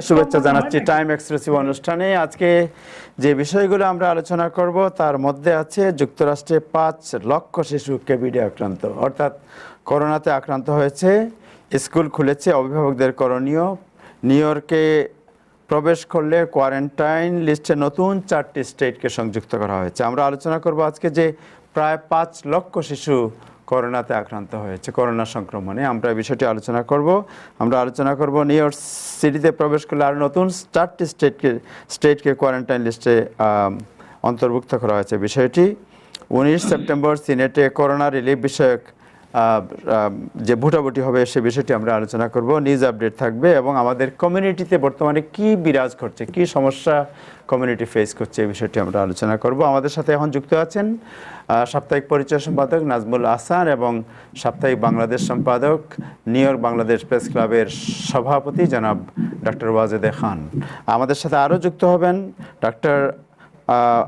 শুভেচ্ছা জানাচ্ছি time exclusive অনুষ্ঠানে। আজকে যে বিষয়গুলো আমরা আলোচনা করব তার মধ্যে আছে যুক্তরাষ্ট্রে 5 লক্ষ শিশু কেভিডে আক্রান্ত, অর্থাৎ করোনাতে আক্রান্ত হয়েছে। স্কুল খুলেছে, অভিভাবকদের করণীয়। নিউ ইয়র্কে প্রবেশ করলে কোয়ারেন্টাইন লিস্টে নতুন 4টি স্টেটকে সংযুক্ত করা হয়েছে। আমরা আলোচনা করব আজকে যে প্রায় 5 লক্ষ শিশু করোনাতে আক্রান্ত হয়েছে, করোনা সংক্রমণে। আমরা এই বিষয়টি আলোচনা করব। আমরা আলোচনা করব নিউ ইয়র্ক সিটিতে প্রবেশ করলে আর নতুন 4টি স্টেটকে কোয়ারেন্টাইন লিস্টে অন্তর্ভুক্ত করা হয়েছে বিষয়টি। 19 সেপ্টেম্বর সিনেটে করোনা রিলিফ বিষয়ক যে ভোটাভুটি হবে সে বিষয়টি আমরা আলোচনা করব। নিউজ আপডেট থাকবে এবং আমাদের কমিউনিটিতে বর্তমানে কি বিরাজ করছে, কি সমস্যা কমিউনিটি ফেস করছে এই বিষয়টি আমরা আলোচনা করব। আমাদের সাথে এখন যুক্ত আছেন সাপ্তাহিক পরিচয় সম্পাদক নাজমুল আহসান এবং সাপ্তাহিক বাংলাদেশ সম্পাদক, নিউ ইয়র্ক বাংলাদেশ প্রেস ক্লাবের সভাপতি জনাব ডক্টর ওয়াজেদে খান। আমাদের সাথে আরও যুক্ত হবেন ডক্টর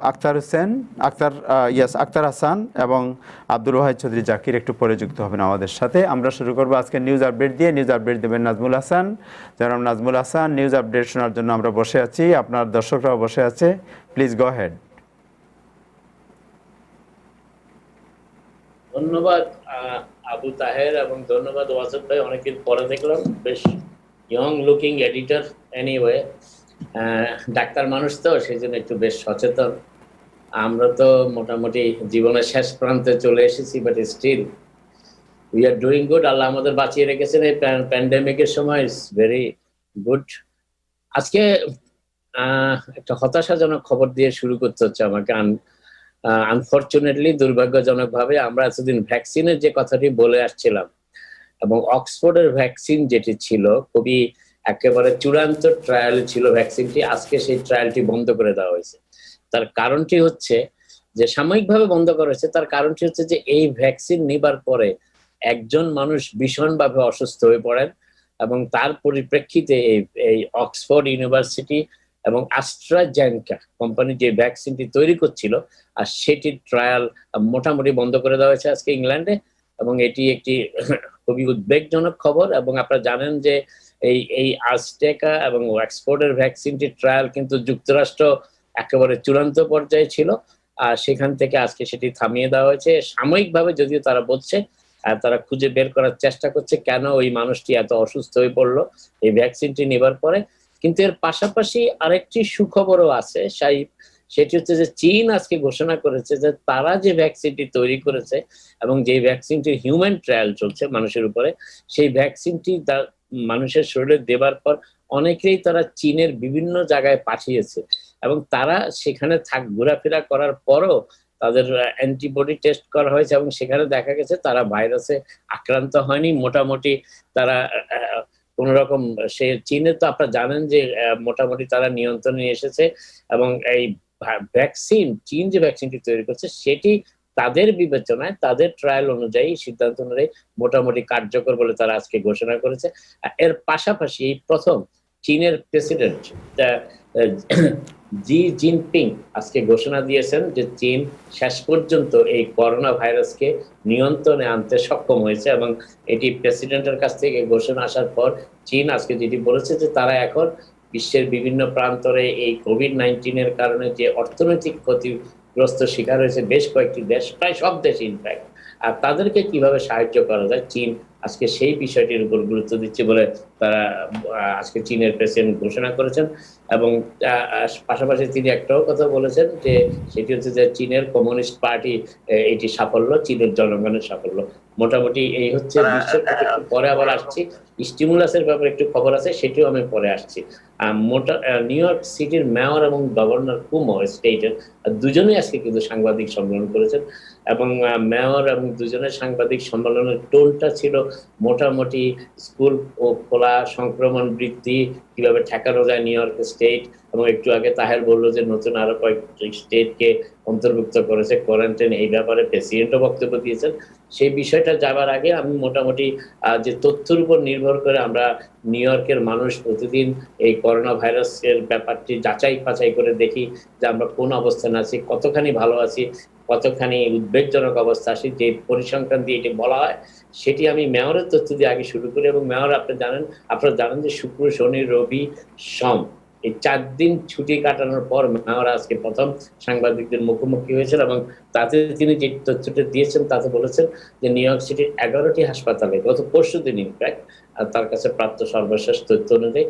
আক্তার হাসান এবং আব্দুল ওয়াহিদ চৌধুরী জাকির একটু পরে যুক্ত হবেন আমাদের সাথে। আমরা শুরু করবো আজকে নিউজ আপডেট দিয়ে। নিউজ আপডেট দেবেন নাজমুল হাসান। জনাব নাজমুল হাসান, নিউজ আপডেট শোনার জন্য আমরা বসে আছি, আপনার দর্শকরাও বসে আছে। Please go head. ধন্যবাদ আবু তাহের এবং ধন্যবাদ ওয়াজেদ ভাই, অনেকদিন পরে দেখলাম, বেশ young looking editor. Anyway, doctor মানুষ তো সেই জন্য একটু বেশ সচেতন। আমরা তো মোটামুটি জীবনের শেষ প্রান্তে চলে এসেছি, but still we are doing good. আল্লাহ আমাদের বাঁচিয়ে রেখেছেন এই প্যান্ডেমিকের সময়। It's very good. আজকে একটা হতাশাজনক খবর দিয়ে শুরু করতে হচ্ছে আমাকে। আনফর্চুনেটলি, দুর্ভাগ্যজনকভাবে আমরা এতদিন ভ্যাকসিনের যে কথাটি বলে আসছিলাম এবং অক্সফোর্ডের ভ্যাকসিন যেটি ছিল খুবই একেবারে চূড়ান্ত ট্রায়াল ছিল ভ্যাকসিনটি, আজকে সেই ট্রায়ালটি বন্ধ করে দেওয়া হয়েছে। তার কারণটি হচ্ছে যে সাময়িকভাবে বন্ধ করা হয়েছে, তার কারণটি হচ্ছে যে এই ভ্যাকসিন নেবার পরে একজন মানুষ ভীষণভাবে অসুস্থ হয়ে পড়েন এবং তার পরিপ্রেক্ষিতে এই অক্সফোর্ড ইউনিভার্সিটি এবং অ্যাস্ট্রাজেনেকা কোম্পানি যে ভ্যাকসিনটি তৈরি করছিল আর সেটির ট্রায়াল মোটামুটি বন্ধ করে দেওয়া হয়েছে আজকে ইংল্যান্ডে। এবং এটি একটি খুবই উদ্বেগজনক খবর। এবং আপনারা জানেন যে এই অ্যাস্ট্রাজেনেকা এবং অক্সফোর্ডের ভ্যাকসিনটির ট্রায়াল কিন্তু যুক্তরাষ্ট্র একেবারে চূড়ান্ত পর্যায়ে ছিল, আর সেখান থেকে আজকে সেটি থামিয়ে দেওয়া হয়েছে সাময়িকভাবে, যদিও তারা বলছে তারা খুঁজে বের করার চেষ্টা করছে কেন ওই মানুষটি এত অসুস্থ হয়ে পড়লো এই ভ্যাকসিনটি নেবার পরে। কিন্তু এর পাশাপাশি আরেকটি সুখবরও আছে সাহিব, সেটি হচ্ছে যে চীন আজকে ঘোষণা করেছে যে তারা যে ভ্যাকসিনটি তৈরি করেছে এবং যে ভ্যাকসিনটির হিউম্যান ট্রায়াল চলছে মানুষের উপরে, সেই ভ্যাকসিনটি মানুষের শরীরে দেবার পর অনেকেই তারা চীনের বিভিন্ন জায়গায় পাঠিয়েছে এবং তারা সেখানে ঘোরাফেরা করার পরও তাদের অ্যান্টিবডি টেস্ট করা হয়েছে এবং সেখানে দেখা গেছে তারা ভাইরাসে আক্রান্ত হয়নি। মোটামুটি তারা কোন রকম, সে চীনে তো আপনারা জানেন যে মোটামুটি তারা নিয়ন্ত্রণে এসেছে এবং এই ভ্যাকসিন, চীন যে ভ্যাকসিনটি তৈরি করছে সেটি তাদের বিবেচনায়, তাদের ট্রায়াল অনুযায়ী, সিদ্ধান্ত অনুযায়ী মোটামুটি কার্যকর বলে তারা আজকে ঘোষণা করেছে। এর পাশাপাশি এই প্রথম চীনের প্রেসিডেন্ট জি জিনপিং আজকে ঘোষণা দিয়েছেন যে চীন শেষ পর্যন্ত এই করোনা ভাইরাসকে নিয়ন্ত্রণে আনতে সক্ষম হয়েছে এবং এটি প্রেসিডেন্টের কাছ থেকে ঘোষণা আসার পর চীন আজকে যেটি বলেছে যে তারা এখন বিশ্বের বিভিন্ন প্রান্তরে এই কোভিড-19 কারণে যে অর্থনৈতিক ক্ষতিগ্রস্ত শিকার হয়েছে বেশ কয়েকটি দেশ, প্রায় সব দেশ ইনফ্যাক্ট, আর তাদেরকে কিভাবে সাহায্য করা যায় চীন আজকে সেই বিষয়টির উপর গুরুত্ব দিচ্ছে বলে তারা আজকে চীনের প্রেসিডেন্ট ঘোষণা করেছেন। এবং পাশাপাশি তিনি একটাও কথা বলেছেন যে সেটি হচ্ছে যে চীনের কমিউনিস্ট পার্টি এটি সাফল্য, চীনের জনগণের সাফল্য। মোটামুটি এই হচ্ছে বিশ্বের একটু পরে আবার আসছি, স্টিমুলাসের ব্যাপারে একটু খবর আছে, সেটিও আমি পরে আসছি। নিউ ইয়র্ক সিটির মেয়র এবং গভর্নর কুমো স্টেটের দুজনেই আজকে কিন্তু সাংবাদিক সম্মেলন করেছেন এবং মেয়র এবং দুজনের সাংবাদিক সম্মেলনের টোনটা ছিল মোটামুটি স্কুল ও খোলা, সংক্রমণ বৃদ্ধি কিভাবে ঠেকানো যায় নিউ ইয়র্ক স্টেট, এবং একটু আগে তাহের বললো যে নতুন আরো কয়েকটি স্টেটকে অন্তর্ভুক্ত করেছে কোয়ারেন্টাইন, এই ব্যাপারে প্রেসিডেন্টও বক্তব্য দিয়েছেন। সেই বিষয়টা যাবার আগে আমি মোটামুটি যে তথ্যের উপর নির্ভর নির্ভর করে আমরা নিউ ইয়র্কের মানুষ প্রতিদিন এই করোনা ভাইরাসের ব্যাপারটি যাচাই বাছাই করে দেখি যে আমরা কোন অবস্থানে আছি, কতখানি ভালো আছি, কতখানি উদ্বেগজনক অবস্থা আছি। যে পরিসংখ্যান দিয়ে এটি বলা হয় সেটি আমি মেয়রের তথ্য দিয়ে আগে শুরু করি, এবং মেয়র আপনারা জানেন যে শুক্র, শনি, রবি, সোম এই 4 দিন ছুটি কাটানোর পর মেয়র আজকে প্রথম সাংবাদিকদের মুখোমুখি হয়েছেন, এবং তাতে তিনি যে তথ্যটা দিয়েছেন তাতে বলেছেন যে নিউ ইয়র্ক সিটির 11টি হাসপাতালে গত পরশুদিন ইনফ্যাক্ট তার কাছে প্রাপ্ত সর্বশেষ তথ্য অনুযায়ী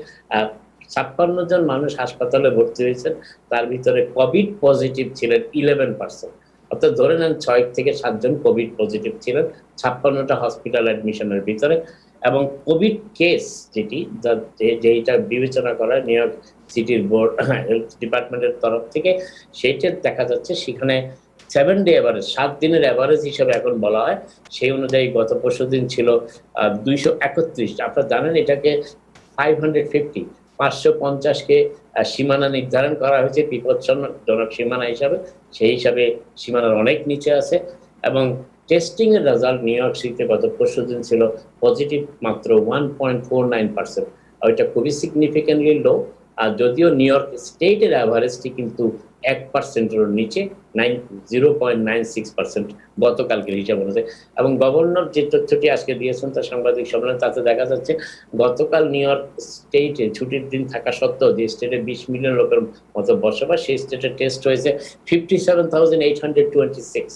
56 জন মানুষ হাসপাতালে ভর্তি হয়েছেন। তার ভিতরে কোভিড পজিটিভ ছিলেন 11%। অর্থাৎ ধরে নেন 6 থেকে 7 জন কোভিড পজিটিভ ছিলেন 56টা হসপিটাল অ্যাডমিশনের ভিতরে। এবং কোভিড কেস যেটা বিবেচনা করা নিউ ইয়র্ক সিটির বোর্ড হেলথ ডিপার্টমেন্টের তরফ থেকে, সেইটা দেখা যাচ্ছে সেখানে 7 ডে অ্যাভারেজ, 7 দিনের অ্যাভারেজ হিসাবে এখন বলা হয়, সেই অনুযায়ী গত পরশুদিন ছিল 231। আপনারা জানেন এটাকে 550কে সীমানা নির্ধারণ করা হয়েছে বিপজ্জনক সীমানা হিসাবে। সেই হিসাবে সীমানার অনেক নিচে আছে। এবং টেস্টিং এর রেজাল্ট নিউ ইয়র্ক সিটিতে গত পরশুদিন ছিল পজিটিভ মাত্র 1.49%। ওইটা খুবই সিগনিফিক্যান্টলি লো। আর যদিও নিউ ইয়র্ক স্টেটের অ্যাভারেজটি কিন্তু 1%-এর নিচে 0.96% গতকালকের হিসাব অনুযায়ী। এবং গভর্নর যে তথ্যটি আজকে দিয়েছেন তার সাংবাদিক সম্মেলনে, তাতে দেখা যাচ্ছে গতকাল নিউ ইয়র্ক স্টেটে ছুটির দিন থাকা সত্ত্বেও যে স্টেটে 20 মিলিয়ন লোকের মতো বসবাস, সেই স্টেটে টেস্ট হয়েছে 57,826,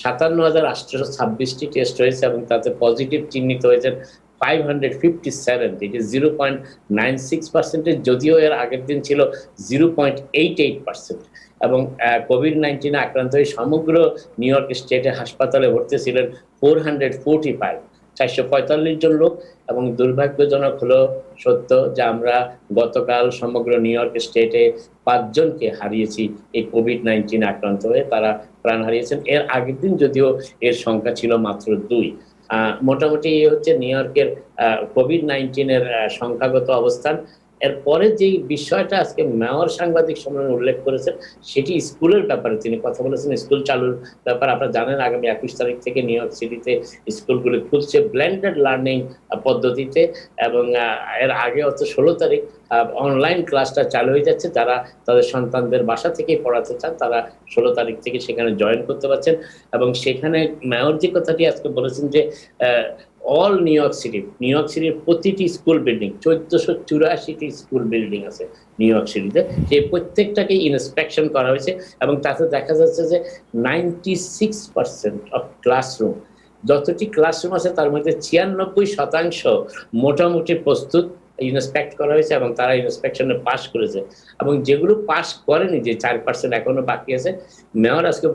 57,826টি টেস্ট হয়েছে, এবং তাতে পজিটিভ চিহ্নিত হয়েছেন 557, এটি 0.96%, যদিও এর আগের দিন ছিল 0.88%। এবং কোভিড-19 আক্রান্ত হয়ে সমগ্র নিউ ইয়র্ক স্টেটে হাসপাতালে ভর্তি ছিলেন 445 জন লোক। এবং দুর্ভাগ্যজনক হলো সত্য যে আমরা গতকাল সমগ্র নিউ ইয়র্ক স্টেটে 5 জনকে হারিয়েছি এই কোভিড-19 আক্রান্ত হয়ে, তারা প্রাণ হারিয়েছেন। এর আগের দিন যদিও এর সংখ্যা ছিল মাত্র 2। মোটামুটি হচ্ছে নিউ ইয়র্কের কোভিড-19 সংখ্যাগত অবস্থান। এরপরে যে বিষয়টা আজকে মেয়র সাংবাদিক সম্মেলনে উল্লেখ করেছেন সেটি স্কুলের ব্যাপারে তিনি কথা বলেছেন। স্কুল চালুর ব্যাপারে আপনারা জানেন আগামী 21 তারিখ থেকে নিউ ইয়র্ক সিটিতে স্কুলগুলি খুলছে ব্লেন্ডেড লার্নিং পদ্ধতিতে, এবং এর আগে হচ্ছে 16 তারিখ অনলাইন ক্লাসটা চালু হয়ে যাচ্ছে। যারা তাদের সন্তানদের বাসা থেকেই পড়াতে চান তারা 16 তারিখ থেকে সেখানে জয়েন করতে পারছেন। এবং সেখানে মেয়র যে কথাটি আজকে বলেছেন যে অল নিউ ইয়র্ক সিটির প্রতিটি স্কুল বিল্ডিং, 1484টি স্কুল বিল্ডিং আছে নিউ ইয়র্ক সিটিতে, সেই প্রত্যেকটাকে ইন্সপেকশন করা হয়েছে। এবং তাতে দেখা যাচ্ছে যে 96% অফ ক্লাসরুম, যতটি ক্লাসরুম আছে তার মধ্যে 96% মোটামুটি প্রস্তুত, ইন্সপেক্ট করা হয়েছে এবং তারা ইন্সপেকশনে পাস করেছে। এবং যেগুলো পাস করেনি, যে 4% এখনো বাকি আছে, মেয়র আজকে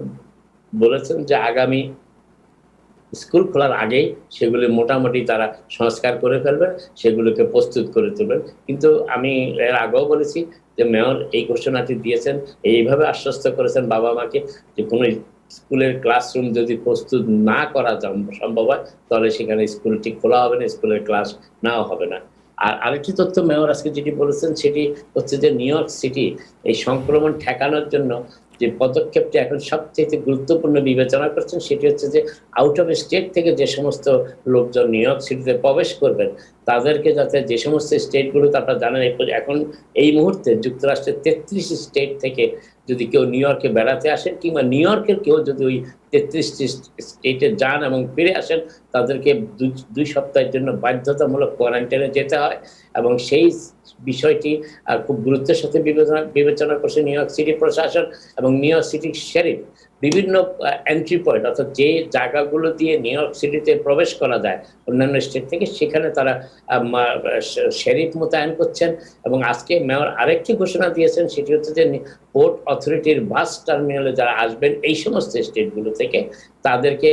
বলেছেন যে আগামী স্কুল খোলার আগেই সেগুলি মোটামুটি তারা সংস্কার করে ফেলবেন, সেগুলোকে প্রস্তুত করে তুলবেন। কিন্তু আমি এর আগেও বলেছি যে মেয়র এই ঘোষণাটি দিয়েছেন, এইভাবে আশ্বস্ত করেছেন বাবা মাকে যে কোনো স্কুলের ক্লাসরুম যদি প্রস্তুত না করা সম্ভব হয় তাহলে সেখানে স্কুলটি খোলা হবে না, স্কুলের ক্লাস নাও হবে না। আর আরেকটি তথ্য মেয়র আজকে যেটি বলেছেন সেটি হচ্ছে যে নিউ ইয়র্ক সিটি এই সংক্রমণ ঠেকানোর জন্য যে পদক্ষেপটি এখন সবচেয়ে গুরুত্বপূর্ণ বিবেচনা করছেন সেটি হচ্ছে যে আউট অফ স্টেট থেকে যে সমস্ত লোকজন নিউ ইয়র্ক সিটিতে প্রবেশ করবেন তাদেরকে যাতে যে সমস্ত স্টেটগুলোতে আপনারা জানেন এখন এই মুহূর্তে যুক্তরাষ্ট্রের 33 স্টেট থেকে যদি কেউ নিউ ইয়র্কে বেড়াতে আসেন কিংবা নিউ ইয়র্কের কেউ যদি ওই 33টি স্টেটে যান এবং ফিরে আসেন তাদেরকে 2 সপ্তাহের জন্য বাধ্যতামূলক কোয়ারেন্টাইনে যেতে হয়। এবং সেই বিষয়টি খুব গুরুত্বের সাথে বিবেচনা করছে নিউ ইয়র্ক সিটি প্রশাসন এবং নিউ ইয়র্ক সিটি শেরিফ। বিভিন্ন এন্ট্রি পয়েন্ট অর্থাৎ যে জায়গাগুলো দিয়ে নিউ ইয়র্ক সিটিতে প্রবেশ করা যায় অন্যান্য স্টেট থেকে, সেখানে তারা শেরিফ মোতায়েন করছেন। এবং আজকে মেয়র আরেকটি ঘোষণা দিয়েছেন সেটি হচ্ছে যে পোর্ট অথরিটির বাস টার্মিনালে যারা আসবেন এই সমস্ত স্টেটগুলো থেকে তাদেরকে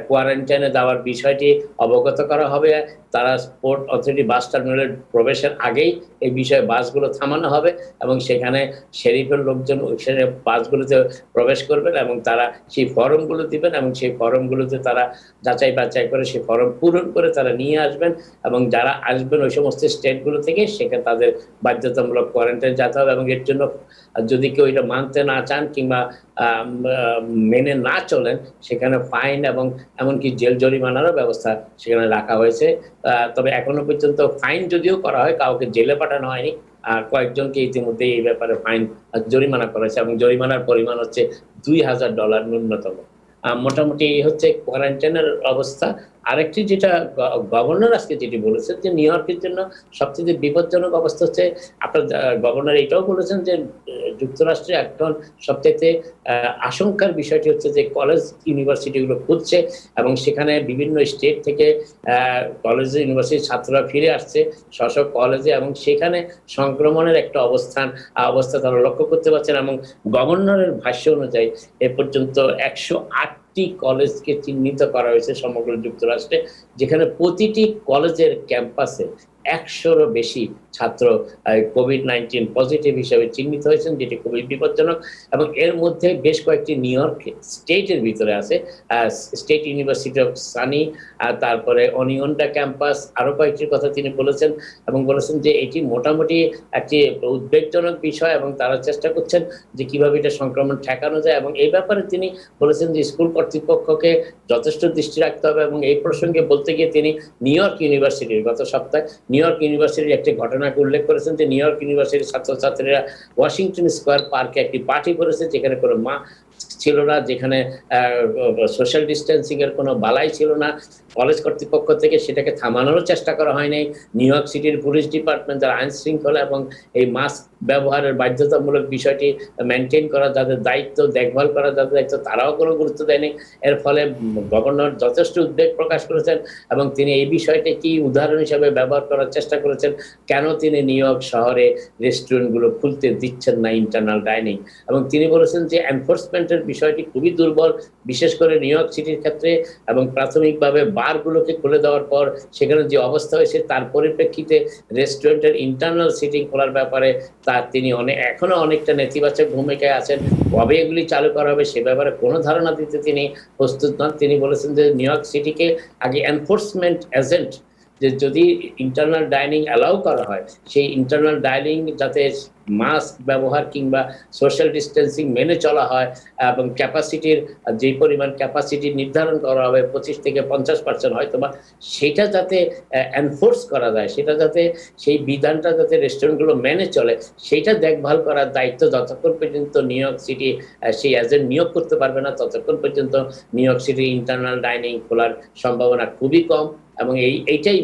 কোয়ারেন্টাইনে দেওয়ার বিষয়টি অবগত করা হবে। তারা পোর্ট অথরিটি বাস টার্মিনালে প্রবেশের আগেই এই বিষয়ে বাসগুলো থামানো হবে এবং সেখানে শেরিফের লোকজন সেখানে বাসগুলোতে প্রবেশ করবেন এবং তারা সেই ফর্মগুলো দিবেন এবং সেই ফর্মগুলোতে তারা যাচাই বাছাই করে সেই ফর্ম পূরণ করে তারা নিয়ে আসবেন এবং যারা আসবেন ওই সমস্ত স্টেটগুলো থেকে সেখানে তাদের বাধ্যতামূলক কোয়ারেন্টাইন যেতে হবে এবং এর জন্য যদি কেউ এটা মানতে না চান কিংবা মেনে না চলেন সেখানে ফাইন এবং এমনকি জেল জরিমানারও ব্যবস্থা সেখানে রাখা হয়েছে। তবে এখনো পর্যন্ত ফাইন যদিও করা হয়, কাউকে জেলে পাঠানো হয়নি। কয়েকজনকে ইতিমধ্যে এই ব্যাপারে ফাইন জরিমানা করেছে এবং জরিমানার পরিমাণ হচ্ছে $2000 ন্যূনতম। মোটামুটি এই হচ্ছে কোয়ারেন্টাইনের অবস্থা। আরেকটি যেটা গভর্নর আজকে যেটি বলেছেন যে নিউ ইয়র্কের জন্য সবচেয়ে বিপজ্জনক অবস্থা হচ্ছে, আপনার গভর্নর এটাও বলেছেন যে যুক্তরাষ্ট্রে এখন সবচেয়ে আশঙ্কার বিষয়টি হচ্ছে যে কলেজ ইউনিভার্সিটিগুলো খুলছে এবং সেখানে বিভিন্ন স্টেট থেকে কলেজ ইউনিভার্সিটির ছাত্ররা ফিরে আসছে স্ব কলেজে এবং সেখানে সংক্রমণের একটা অবস্থা তারা লক্ষ্য করতে পারছেন এবং গভর্নরের ভাষ্য অনুযায়ী এ পর্যন্ত 108টি কলেজকে চিহ্নিত করা হয়েছে সমগ্র যুক্তরাষ্ট্রে, যেখানে প্রতিটি কলেজের ক্যাম্পাসে 100-রও বেশি ছাত্র কোভিড-19 পজিটিভ হিসেবে চিহ্নিত হয়েছেন, যেটি খুবই বিপজ্জনক। এবং এর মধ্যে বেশ কয়েকটি নিউ ইয়র্ক স্টেটের ভিতরে আছে, স্টেট ইউনিভার্সিটি অফ সানি, তারপরে অনিয়ন্ডা ক্যাম্পাস, আরো কয়েকটির কথা তিনি বলেছেন এবং বলেছেন যে এটি মোটামুটি একটি উদ্বেগজনক বিষয় এবং তারা চেষ্টা করছেন যে কিভাবে এটা সংক্রমণ ঠেকানো যায় এবং এই ব্যাপারে তিনি বলেছেন যে স্কুল কর্তৃপক্ষকে যথেষ্ট দৃষ্টি রাখতে হবে। এবং এই প্রসঙ্গে বলতে গিয়ে তিনি নিউ ইয়র্ক ইউনিভার্সিটির গত সপ্তাহে নিউ ইয়র্ক ইউনিভার্সিটির একটি ঘটনাকে উল্লেখ করেছেন যে নিউ ইয়র্ক ইউনিভার্সিটির ছাত্রছাত্রীরা ওয়াশিংটন স্কোয়ার পার্কে একটি পার্টি করেছে যেখানে কোনো ছিল না, যেখানে সোশ্যাল ডিস্টেন্সিং এর কোনো বালাই ছিল না। কলেজ কর্তৃপক্ষ থেকে সেটাকে থামানোর চেষ্টা করা হয়নি। নিউ ইয়র্ক সিটির পুলিশ ডিপার্টমেন্ট যারা আইন শৃঙ্খলা এবং এই মাস্ক ব্যবহারের বাধ্যতামূলক বিষয়টি মেনটেন করা, যাদের দায়িত্ব দেখভাল করা যাদের দায়িত্ব, তারাও কোনো গুরুত্ব দেয়নি। এর ফলে গভর্নর যথেষ্ট উদ্বেগ প্রকাশ করেছেন এবং তিনি এই বিষয়টি কি উদাহরণ হিসেবে ব্যবহার করার চেষ্টা করেছেন কেন তিনি নিউ ইয়র্ক শহরে রেস্টুরেন্টগুলো খুলতে দিচ্ছেন না ইন্টারনাল ডাইনিং। এবং তিনি বলেছেন যে এনফোর্সমেন্টের বিষয়টি খুবই দুর্বল, বিশেষ করে নিউ ইয়র্ক সিটির ক্ষেত্রে, এবং প্রাথমিকভাবে বারগুলোকে খুলে দেওয়ার পর সেখানে যে অবস্থা হয়েছে তার পরিপ্রেক্ষিতে রেস্টুরেন্টের ইন্টারনাল সিটিং খোলার ব্যাপারে তার তিনি এখনো অনেকটা নেতিবাচক ভূমিকায় আছেন। কবে এগুলি চালু করা হবে সে ব্যাপারে কোনো ধারণা দিতে তিনি প্রস্তুত নন। তিনি বলেছেন যে নিউ ইয়র্ক সিটিকে আগে এনফোর্সমেন্ট এজেন্ট, যে যদি ইন্টারনাল ডাইনিং অ্যালাউ করা হয় সেই ইন্টারনাল ডাইনিং যাতে মাস্ক ব্যবহার কিংবা সোশ্যাল ডিস্টেন্সিং মেনে চলা হয় এবং ক্যাপাসিটির যে পরিমাণ ক্যাপাসিটি নির্ধারণ করা হবে 25 থেকে 50% হয়তো বা, সেটা যাতে এনফোর্স করা যায়, সেটা যাতে সেই বিধানটা যাতে রেস্টুরেন্টগুলো মেনে চলে সেইটা দেখভাল করার দায়িত্ব যতক্ষণ পর্যন্ত নিউ ইয়র্ক সিটি সেই এজেন্ট নিয়োগ করতে পারবে না ততক্ষণ পর্যন্ত new York city internal dining খোলার সম্ভাবনা খুবই কম। এবং এইটাই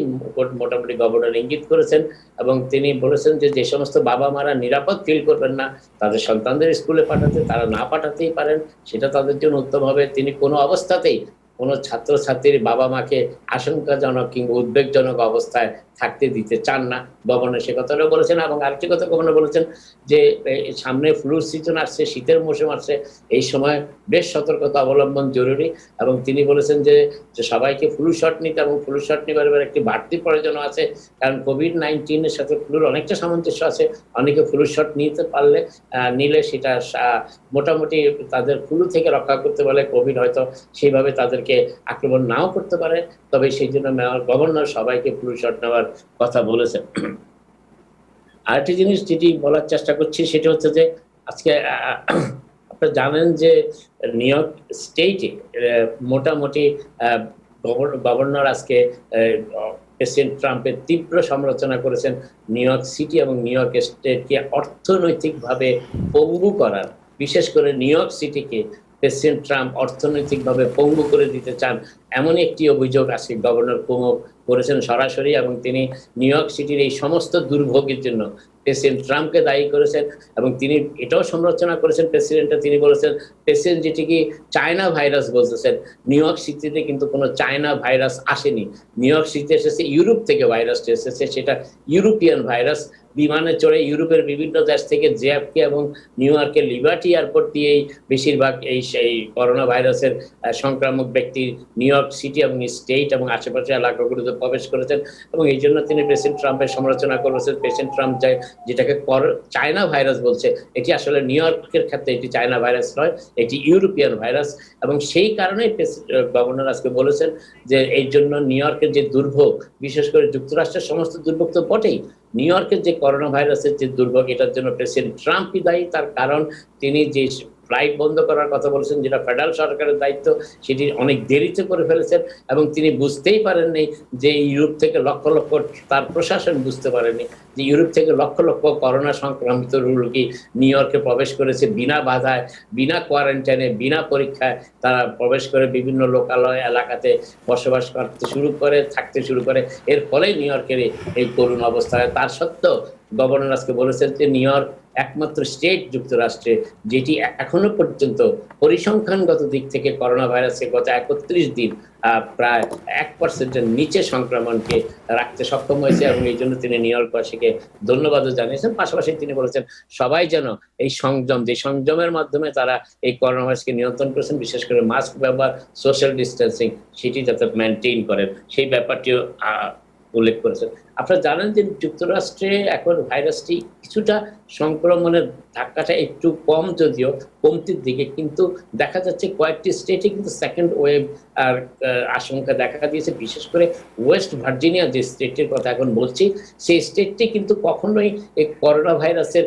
মোটামুটি গভর্নর ইঙ্গিত করেছেন এবং তিনি বলেছেন যে যে সমস্ত বাবা মারা নিরাপদ ফিল করবেন না তাদের সন্তানদের স্কুলে পাঠাতে, তারা না পাঠাতেই পারেন, সেটা তাদের জন্য উত্তম হবে। তিনি কোনো অবস্থাতেই কোনো ছাত্রছাত্রীর বাবা মাকে আশঙ্কাজনক কিংবা উদ্বেগজনক অবস্থায় থাকতে দিতে চান না, গভর্নর সে কথাটাও বলেছেন। এবং আরেকটি কথা গভর্নর বলেছেন যে সামনে ফ্লুর সিজন আসছে, শীতের মৌসুম আসছে, এই সময় বেশ সতর্কতা অবলম্বন জরুরি। এবং তিনি বলেছেন যে সবাইকে ফ্লু শট নিতে এবং ফ্লু শট নেবার একটি বাড়তি প্রয়োজন আছে, কারণ কোভিড-19 সাথে ফ্লুর অনেকটা সামঞ্জস্য আছে। অনেকে ফ্লু শট নিলে সেটা মোটামুটি তাদের ফ্লু থেকে রক্ষা করতে পারলে কোভিড হয়তো সেইভাবে তাদেরকে আক্রমণ নাও করতে পারে, তবে সেই জন্য গভর্নর সবাইকে ফ্লু শট নেওয়ার কথা বলেছেন। আরেকটি জিনিস যেটি বলার চেষ্টা করছি সেটা হচ্ছে যে আজকে আপনারা জানেন যে নিউ ইয়র্ক স্টেটে মোটামুটি গভর্নর আজকে প্রেসিডেন্ট ট্রাম্পের তীব্র সমালোচনা করেছেন নিউ ইয়র্ক সিটি এবং নিউ ইয়র্ক স্টেটকে অর্থনৈতিকভাবে পঙ্গু করার, বিশেষ করে নিউ ইয়র্ক সিটিকে প্রেসিডেন্ট ট্রাম্প অর্থনৈতিকভাবে পঙ্গু করে দিতে চান এমন একটি অভিযোগ আজকে গভর্নর কুমো করেছেন সরাসরি। এবং তিনি নিউ ইয়র্ক সিটির এই সমস্ত দুর্ভোগের জন্য প্রেসিডেন্ট ট্রাম্পকে দায়ী করেছেন এবং তিনি এটাও সমালোচনা করেছেন প্রেসিডেন্টটা। তিনি বলেছেন প্রেসিডেন্ট যেটিকে চায়না ভাইরাস বলতেছেন, নিউ ইয়র্ক সিটিতে কিন্তু কোনো চায়না ভাইরাস আসেনি, নিউ ইয়র্ক সিটিতে এসেছে ইউরোপ থেকে ভাইরাসটা এসেছে, সেটা ইউরোপিয়ান ভাইরাস। বিমানে চড়ে ইউরোপের বিভিন্ন দেশ থেকে জেএফকে এবং নিউ ইয়র্কের লিবার্টি এয়ারপোর্ট দিয়েই বেশিরভাগ এই সেই করোনা ভাইরাসের সংক্রামক ব্যক্তি নিউ ইয়র্ক সিটি এবং স্টেট এবং আশেপাশের এলাকাগুলোতে প্রবেশ করেছেন। এবং এই জন্য তিনি প্রেসিডেন্ট ট্রাম্পের সমালোচনা করেছেন। প্রেসিডেন্ট ট্রাম্প যেটাকে চায়না ভাইরাস বলছে, এটি আসলে নিউ ইয়র্কের ক্ষেত্রে এটি চায়না ভাইরাস নয়, এটি ইউরোপিয়ান ভাইরাস। এবং সেই কারণেই গভর্নর আজকে বলেছেন যে এই জন্য নিউ ইয়র্কের যে দুর্ভোগ, বিশেষ করে যুক্তরাষ্ট্রের সমস্ত দুর্ভোগ তো বটেই, নিউ ইয়র্কের যে করোনা ভাইরাসের যে দুর্ভোগ, এটার জন্য প্রেসিডেন্ট ট্রাম্পই দায়ী। তার কারণ তিনি যে ফ্লাইট বন্ধ করার কথা বলেছেন, যেটা ফেডারেল সরকারের দায়িত্ব, সেটি অনেক দেরিতে করে ফেলেছেন। এবং তিনি বুঝতেই পারেননি যে ইউরোপ থেকে লক্ষ লক্ষ, তার প্রশাসন বুঝতে পারেনি যে ইউরোপ থেকে লক্ষ লক্ষ করোনা সংক্রমিত রোগী নিউ ইয়র্কে প্রবেশ করেছে বিনা বাধায়, বিনা কোয়ারেন্টাইনে, বিনা পরীক্ষায়। তারা প্রবেশ করে বিভিন্ন লোকালয় এলাকাতে বসবাস করতে শুরু করে, থাকতে শুরু করে। এর ফলে নিউ ইয়র্কের এই করুণ অবস্থা হয়। তার সত্ত্বেও গভর্নর আজকে বলেছেন যে নিউ ইয়র্ক একমাত্র স্টেট যুক্তরাষ্ট্রে যেটি এখনো পর্যন্ত পরিসংখ্যানগত দিক থেকে করোনা ভাইরাসে গত 31 দিন প্রায় 1%-এর নিচে সংক্রমণকে রাখতে সক্ষম হয়েছে। এবং এই জন্য তিনি নিউ ইয়র্কবাসীকে ধন্যবাদও জানিয়েছেন। পাশাপাশি তিনি বলেছেন সবাই যেন এই সংযম, যে সংযমের মাধ্যমে তারা এই করোনা ভাইরাসকে নিয়ন্ত্রণ করেছেন, বিশেষ করে মাস্ক ব্যবহার, সোশ্যাল ডিস্টেন্সিং, সেটি যাতে মেনটেইন করেন, সেই ব্যাপারটিও উল্লেখ করেছেন। আপনারা জানেন যে যুক্তরাষ্ট্রে এখন ভাইরাসটি কিছুটা সংক্রমণের ধাক্কাটা একটু কম, যদিও কমতির দিকে, কিন্তু দেখা যাচ্ছে কয়েকটি স্টেটে কিন্তু সেকেন্ড ওয়েভ আর আশঙ্কা দেখা দিয়েছে। বিশেষ করে ওয়েস্ট ভার্জিনিয়া যে স্টেটের কথা এখন বলছি, সেই স্টেটটি কিন্তু কখনোই এই করোনা ভাইরাসের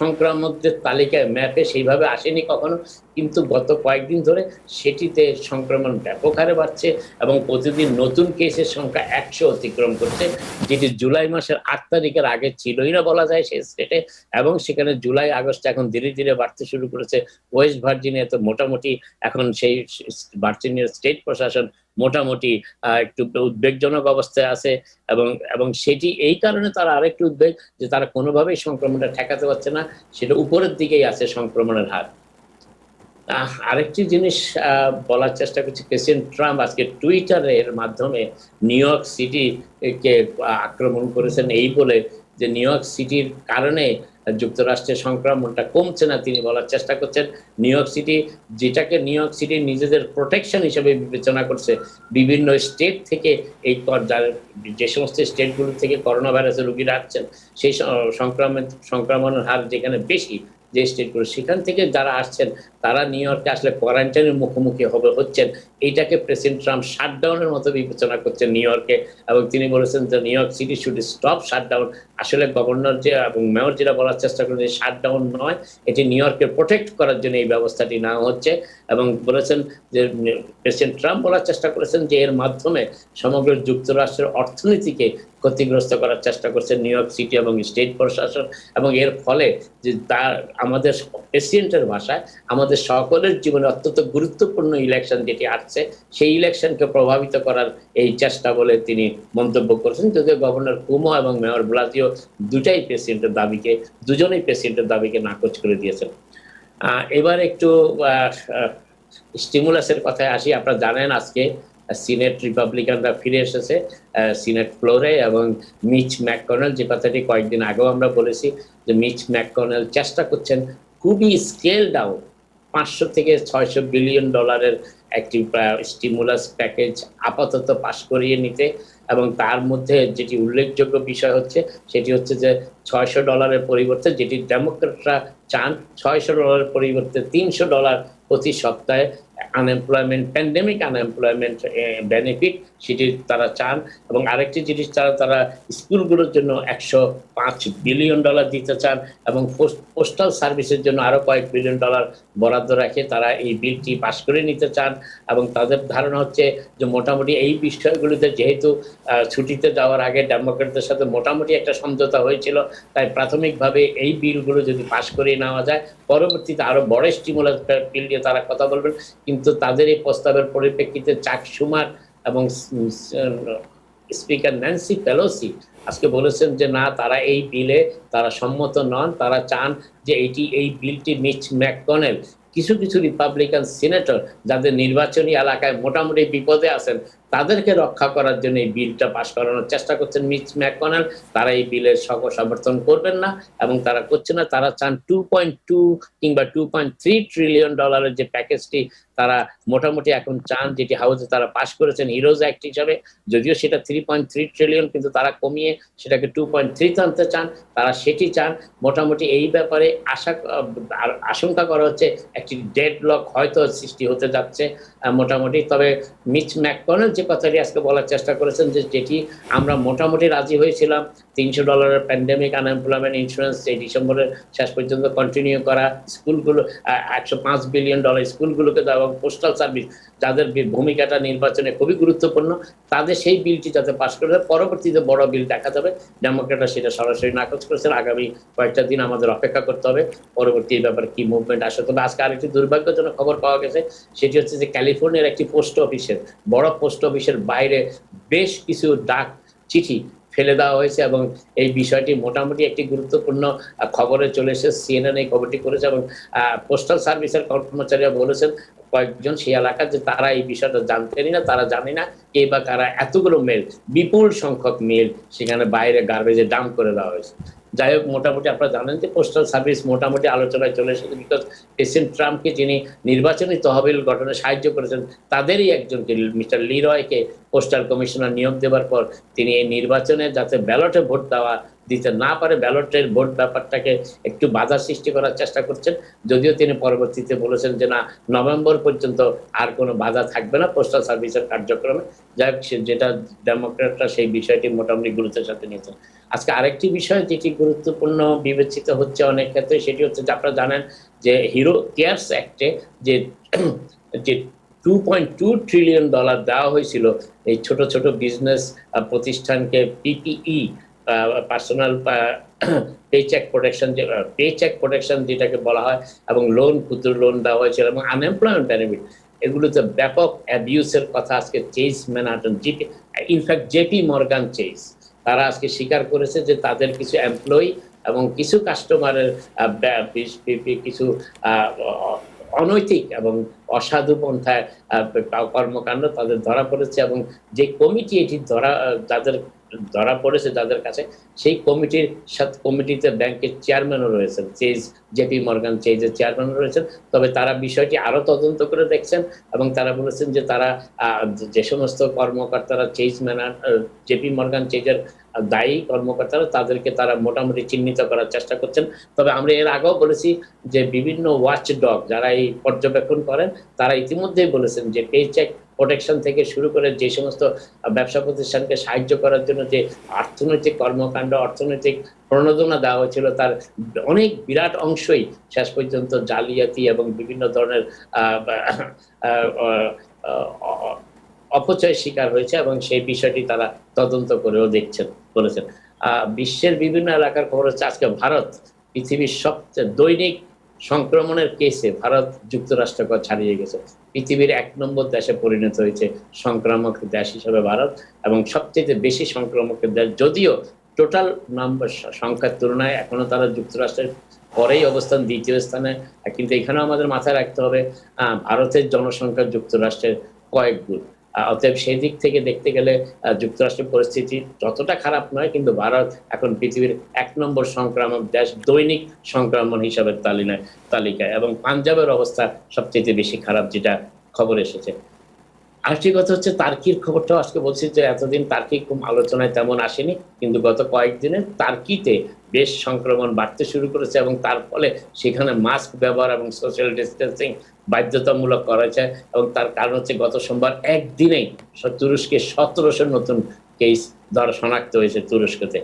সংক্রামকদের তালিকায় ম্যাপে সেইভাবে আসেনি কখনো, কিন্তু গত কয়েকদিন ধরে সেটিতে সংক্রমণ ব্যাপক হারে বাড়ছে এবং প্রতিদিন নতুন কেসের সংখ্যা 100 অতিক্রম করছে, যেটি জুলাই মাসের 8 তারিখের আগে ছিলই না বলা যায় সেই স্টেটে। এবং সেখানে জুলাই আগস্ট এখন ধীরে ধীরে বাড়তে শুরু করেছে। ওয়েস্ট ভার্জিনিয়া তো মোটামুটি এখন সেই ভার্জিনিয়ার স্টেট প্রশাসন মোটামুটি একটু উদ্বেগজনক অবস্থায় আছে। এবং সেটি এই কারণে তারা আরেকটু উদ্বেগ যে তারা কোনোভাবেই সংক্রমণটা ঠেকাতে পারছে না, সেটা উপরের দিকেই আছে সংক্রমণের হার। আরেকটি জিনিস বলার চেষ্টা করছি, প্রেসিডেন্ট ট্রাম্প আজকে টুইটারের মাধ্যমে নিউ ইয়র্ক সিটিকে আক্রমণ করেছেন এই বলে যে নিউ ইয়র্ক সিটির কারণে যুক্তরাষ্ট্রের সংক্রমণটা কমছে না। তিনি বলার চেষ্টা করছেন নিউ ইয়র্ক সিটি, যেটাকে নিউ ইয়র্ক সিটি নিজেদের প্রোটেকশন হিসেবে বিবেচনা করছে, বিভিন্ন স্টেট থেকে এই যে সমস্ত স্টেটগুলো থেকে করোনা ভাইরাসের রোগীরা আসছেন, সেই সংক্রমণের হার যেখানে বেশি, যে স্টেটগুলো, সেখান থেকে যারা আসছেন তারা নিউ ইয়র্কে আসলে কোয়ারেন্টাইনের মুখোমুখি হচ্ছেন। এইটাকে প্রেসিডেন্ট ট্রাম্প শাটডাউনের মতো বিবেচনা করছেন নিউ ইয়র্কে। এবং তিনি বলেছেন যে new York city should stop shutdown. আসলে গভর্নর যে এবং মেয়র যেটা বলার চেষ্টা করেন যে শাটডাউন নয়, এটি নিউ ইয়র্কে প্রোটেক্ট করার জন্য এই ব্যবস্থাটি নেওয়া হচ্ছে। এবং বলেছেন যে প্রেসিডেন্ট ট্রাম্প বলার চেষ্টা করেছেন যে এর মাধ্যমে সমগ্র যুক্তরাষ্ট্রের অর্থনীতিকে ক্ষতিগ্রস্ত করার চেষ্টা করছে নিউ ইয়র্ক সিটি এবং স্টেট প্রশাসন। এবং এর ফলে যে আমাদের প্রেসিডেন্টের ভাষায় আমাদের সকলের জীবনে অত্যন্ত গুরুত্বপূর্ণ ইলেকশন যেটি আসছে, সেই ইলেকশনকে প্রভাবিত করার এই চেষ্টা বলে তিনি মন্তব্য করেছেন। যদিও গভর্নর কুমো এবং মেয়র ব্লাজিও দুজনেই প্রেসিডেন্টের দাবিকে নাকচ করে দিয়েছেন। এবার একটু স্টিমুলাসের কথায় আসি। আপনারা জানেন আজকে সিনেট রিপাবলিকানরা ফিরে এসেছে সিনেট ফ্লোরে, এবং মিচ ম্যাককনেল, যে কথাটি কয়েকদিন আগেও আমরা বলেছি যে মিচ ম্যাককনেল চেষ্টা করছেন খুবই স্কেল ডাউন 500 থেকে 600 বিলিয়ন ডলারের একটি স্টিমুলাস প্যাকেজ আপাতত পাশ করিয়ে নিতে। এবং তার মধ্যে যেটি উল্লেখযোগ্য বিষয় হচ্ছে সেটি হচ্ছে যে $600 পরিবর্তে, যেটি ডেমোক্রেটরা চান, $600 পরিবর্তে $300 প্রতি সপ্তাহে আনএমপ্লয়মেন্ট, প্যান্ডেমিক আনএমপ্লয়মেন্ট বেনিফিট, সেটি তারা চান। এবং আরেকটি জিনিস তারা স্কুলগুলোর জন্য $105 বিলিয়ন দিতে চান, এবং পোস্টাল সার্ভিসের জন্য আরো কয়েক বিলিয়ন ডলার বরাদ্দ রাখে তারা এই বিলটি পাশ করে নিতে চান। এবং তাদের ধারণা হচ্ছে যে মোটামুটি এই বিষয়গুলিতে, যেহেতু ছুটিতে যাওয়ার আগে ডেমোক্রেটদের সাথে মোটামুটি একটা সমঝোতা হয়েছিল, তাই প্রাথমিকভাবে এই বিলগুলো যদি পাশ করিয়ে নেওয়া যায়, পরবর্তীতে আরো বড় স্টিমুলাস বিল নিয়ে তারা কথা বলবেন। কিন্তু তাদের এই প্রস্তাবের পরিপ্রেক্ষিতে চাক শুমার এবং স্পিকার ন্যান্সি পেলোসি আজকে বলেছেন যে না, তারা এই বিলে তারা সম্মত নন। তারা চান যে এই বিলটি মিচ ম্যাককনেল, কিছু রিপাবলিকান সিনেটর যাদের নির্বাচনী এলাকায় মোটামুটি বিপদে আছেন, তাদেরকে রক্ষা করার জন্য এই বিলটা পাশ করানোর চেষ্টা করছেন মিচ ম্যাককনেল। তারা এই বিলের সমর্থন করবেন না এবং তারা করছে না। তারা চান 2.2 কিংবা 2.3 ট্রিলিয়ন ডলারের যে প্যাকেজটি তারা মোটামুটি এখন চান, যেটি হাউসে তারা পাশ করেছেন হিরোজ অ্যাক্ট হিসাবে, যদিও সেটা 3.3 ট্রিলিয়ন, কিন্তু তারা কমিয়ে সেটাকে 2.3 আনতে চান। তারা সেটি চান। মোটামুটি এই ব্যাপারে আশঙ্কা করা হচ্ছে একটি ডেডলক হয়তো সৃষ্টি হতে যাচ্ছে মোটামুটি। তবে মিচ ম্যাককনেল যে কথাটি আজকে বলার চেষ্টা করেছেন, যে যেটি আমরা মোটামুটি রাজি হয়েছিলাম, $300 প্যান্ডেমিক আনএমপ্লয়মেন্ট ইন্স্যুরেন্স এই ডিসেম্বরের শেষ পর্যন্ত কন্টিনিউ করা, স্কুলগুলো $105 বিলিয়ন স্কুলগুলোকে দেওয়া এবং পোস্টাল সার্ভিস যাদের ভূমিকাটা নির্বাচনে খুবই গুরুত্বপূর্ণ তাদের সেই বিলটি যাতে পাশ করে দেয়। পরবর্তীতে বড় বিল দেখা যাবে। ডেমোক্রেটরা সেটা সরাসরি নাকচ করেছেন। আগামী কয়েকটা দিন আমাদের অপেক্ষা করতে হবে পরবর্তী এই ব্যাপারে কি মুভমেন্ট আসে। তবে আজকে আরেকটি দুর্ভাগ্যজনক খবর পাওয়া গেছে, সেটি হচ্ছে যে ক্যালিফোর্নিয়ার একটি পোস্ট অফিসের বড় পোস্ট অফিসের বাইরে বেশ কিছু ডাক চিঠি ফেলে দেওয়া হয়েছে এবং এই বিষয়টি মোটামুটি একটি গুরুত্বপূর্ণ খবরে চলে এসেছে। সিএনএন এই খবরটি করেছে এবং পোস্টাল সার্ভিসের কর্মচারীরা বলেছেন কয়েকজন সেই এলাকার যে তারা এই বিষয়টা জানতেনই না, তারা জানে না কে বা কারা এতগুলো মেল, বিপুল সংখ্যক মেল সেখানে বাইরে গার্বেজে ডাম্প করে দেওয়া হয়েছে। যাই হোক, মোটামুটি আপনারা জানেন যে পোস্টাল সার্ভিস মোটামুটি আলোচনায় চলে এসেছে, বিকজ প্রেসিডেন্ট ট্রাম্পকে যিনি নির্বাচনী তহবিল গঠনে সাহায্য করেছেন তাদেরই একজনকে, মিস্টার লিরয়কে পোস্টাল কমিশনার নিয়োগ দেওয়ার পর তিনি এই নির্বাচনে যাতে ব্যালটে ভোট দিতে না পারে, ব্যালটের ভোট ব্যাপারটাকে একটু বাধা সৃষ্টি করার চেষ্টা করছেন। যদিও তিনি পরবর্তীতে বলেছেন যে না, নভেম্বর পর্যন্ত আর কোনো বাধা থাকবে না পোস্টাল সার্ভিসের কার্যক্রমে। যাই হোক, যেটা ডেমোক্রেটরা সেই বিষয়টি মোটামুটি গুরুত্বের সাথে নিয়েছেন। আজকে আরেকটি বিষয় যেটি গুরুত্বপূর্ণ বিবেচিত হচ্ছে অনেক ক্ষেত্রে, সেটি হচ্ছে যে আপনারা জানেন যে হিরো কেয়ারস অ্যাক্টে যে যে $2.2 ট্রিলিয়ন দেওয়া হয়েছিল এই ছোট ছোট বিজনেস প্রতিষ্ঠানকে, পিপিই পার্সোনাল পেচেক প্রোটেকশন যেটাকে বলা হয়, এবং ক্ষুদ্র লোন দেওয়া হয়েছিল এবং আনএমপ্লয়মেন্ট বেনিফিট, এগুলোতে ব্যাপক অ্যাবিউসের কথা আজকে Chase Manhattan, in fact JP Morgan Chase, তারা আজকে স্বীকার করেছে যে তাদের কিছু এমপ্লয়ি এবং কিছু কাস্টমারের কিছু অনৈতিক এবং অসাধু পন্থায় কর্মকাণ্ড তাদের ধরা পড়েছে এবং যে কমিটি এটি যাদের ধরা পড়েছে যাদের কাছে, সেই কমিটিতে ব্যাংকের চেয়ারম্যানও রয়েছেন, জেপি মর্গান চেজের চেয়ারম্যানও রয়েছেন। তবে তারা বিষয়টি আরো তদন্ত করে দেখছেন এবং তারা বলেছেন যে তারা যে সমস্ত কর্মকর্তারা জেপি মর্গান চেজের দায়ী কর্মকর্তারা তাদেরকে তারা মোটামুটি চিহ্নিত করার চেষ্টা করছেন। তবে আমরা এর আগেও বলেছি যে বিভিন্ন ওয়াচ ডগ যারা এই পর্যবেক্ষণ করেন তারা ইতিমধ্যেই বলেছেন যে পেচেক প্রোটেকশন থেকে শুরু করে যে সমস্ত ব্যবসা প্রতিষ্ঠানকে সাহায্য করার জন্য যে অর্থনৈতিক কর্মকাণ্ড, অর্থনৈতিক প্রণোদনা দেওয়া হয়েছিল, তার অনেক বিরাট অংশই শেষ পর্যন্ত জালিয়াতি এবং বিভিন্ন ধরনের অপচয়ের শিকার হয়েছে এবং সেই বিষয়টি তারা তদন্ত করেও বলেছেন। বিশ্বের বিভিন্ন এলাকার খবর হচ্ছে আজকে ভারত পৃথিবীর সবচেয়ে দৈনিক সংক্রমণের কেসে ভারত যুক্তরাষ্ট্রকে ছাড়িয়ে গেছে, পৃথিবীর 1 নম্বর দেশে পরিণত হয়েছে সংক্রামক দেশ হিসেবে ভারত, এবং সবচেয়ে বেশি সংক্রামকের দেশ, যদিও টোটাল নম্বর সংখ্যার তুলনায় এখনো তারা যুক্তরাষ্ট্রের পরেই অবস্থান, দ্বিতীয় স্থানে। কিন্তু এখানেও আমাদের মাথায় রাখতে হবে ভারতের জনসংখ্যা যুক্তরাষ্ট্রের কয়েক গুণ। অতএব সেই দিক থেকে দেখতে গেলে যুক্তরাষ্ট্রের পরিস্থিতি যতটা খারাপ নয়, কিন্তু ভারত এখন পৃথিবীর 1 নম্বর সংক্রামক দেশ দৈনিক সংক্রমণ হিসাবে তালিকায়, এবং পাঞ্জাবের অবস্থা সবচেয়ে বেশি খারাপ যেটা খবর এসেছে। আরেকটি কথা হচ্ছে তার্কির খবরটাও আজকে বলছি যে এতদিন তার্কি খুব আলোচনায় তেমন আসেনি, কিন্তু গত কয়েকদিনে তার্কিতে বেশ সংক্রমণ বাড়তে শুরু করেছে এবং তার ফলে সেখানে মাস্ক ব্যবহার এবং সোশ্যাল ডিস্টেন্সিং বাধ্যতামূলক করা হয়েছে। এবং তার কারণ হচ্ছে গত সোমবার একদিনেই তুরস্কে 1700 নতুন কেস শনাক্ত হয়েছে তুরস্কতে।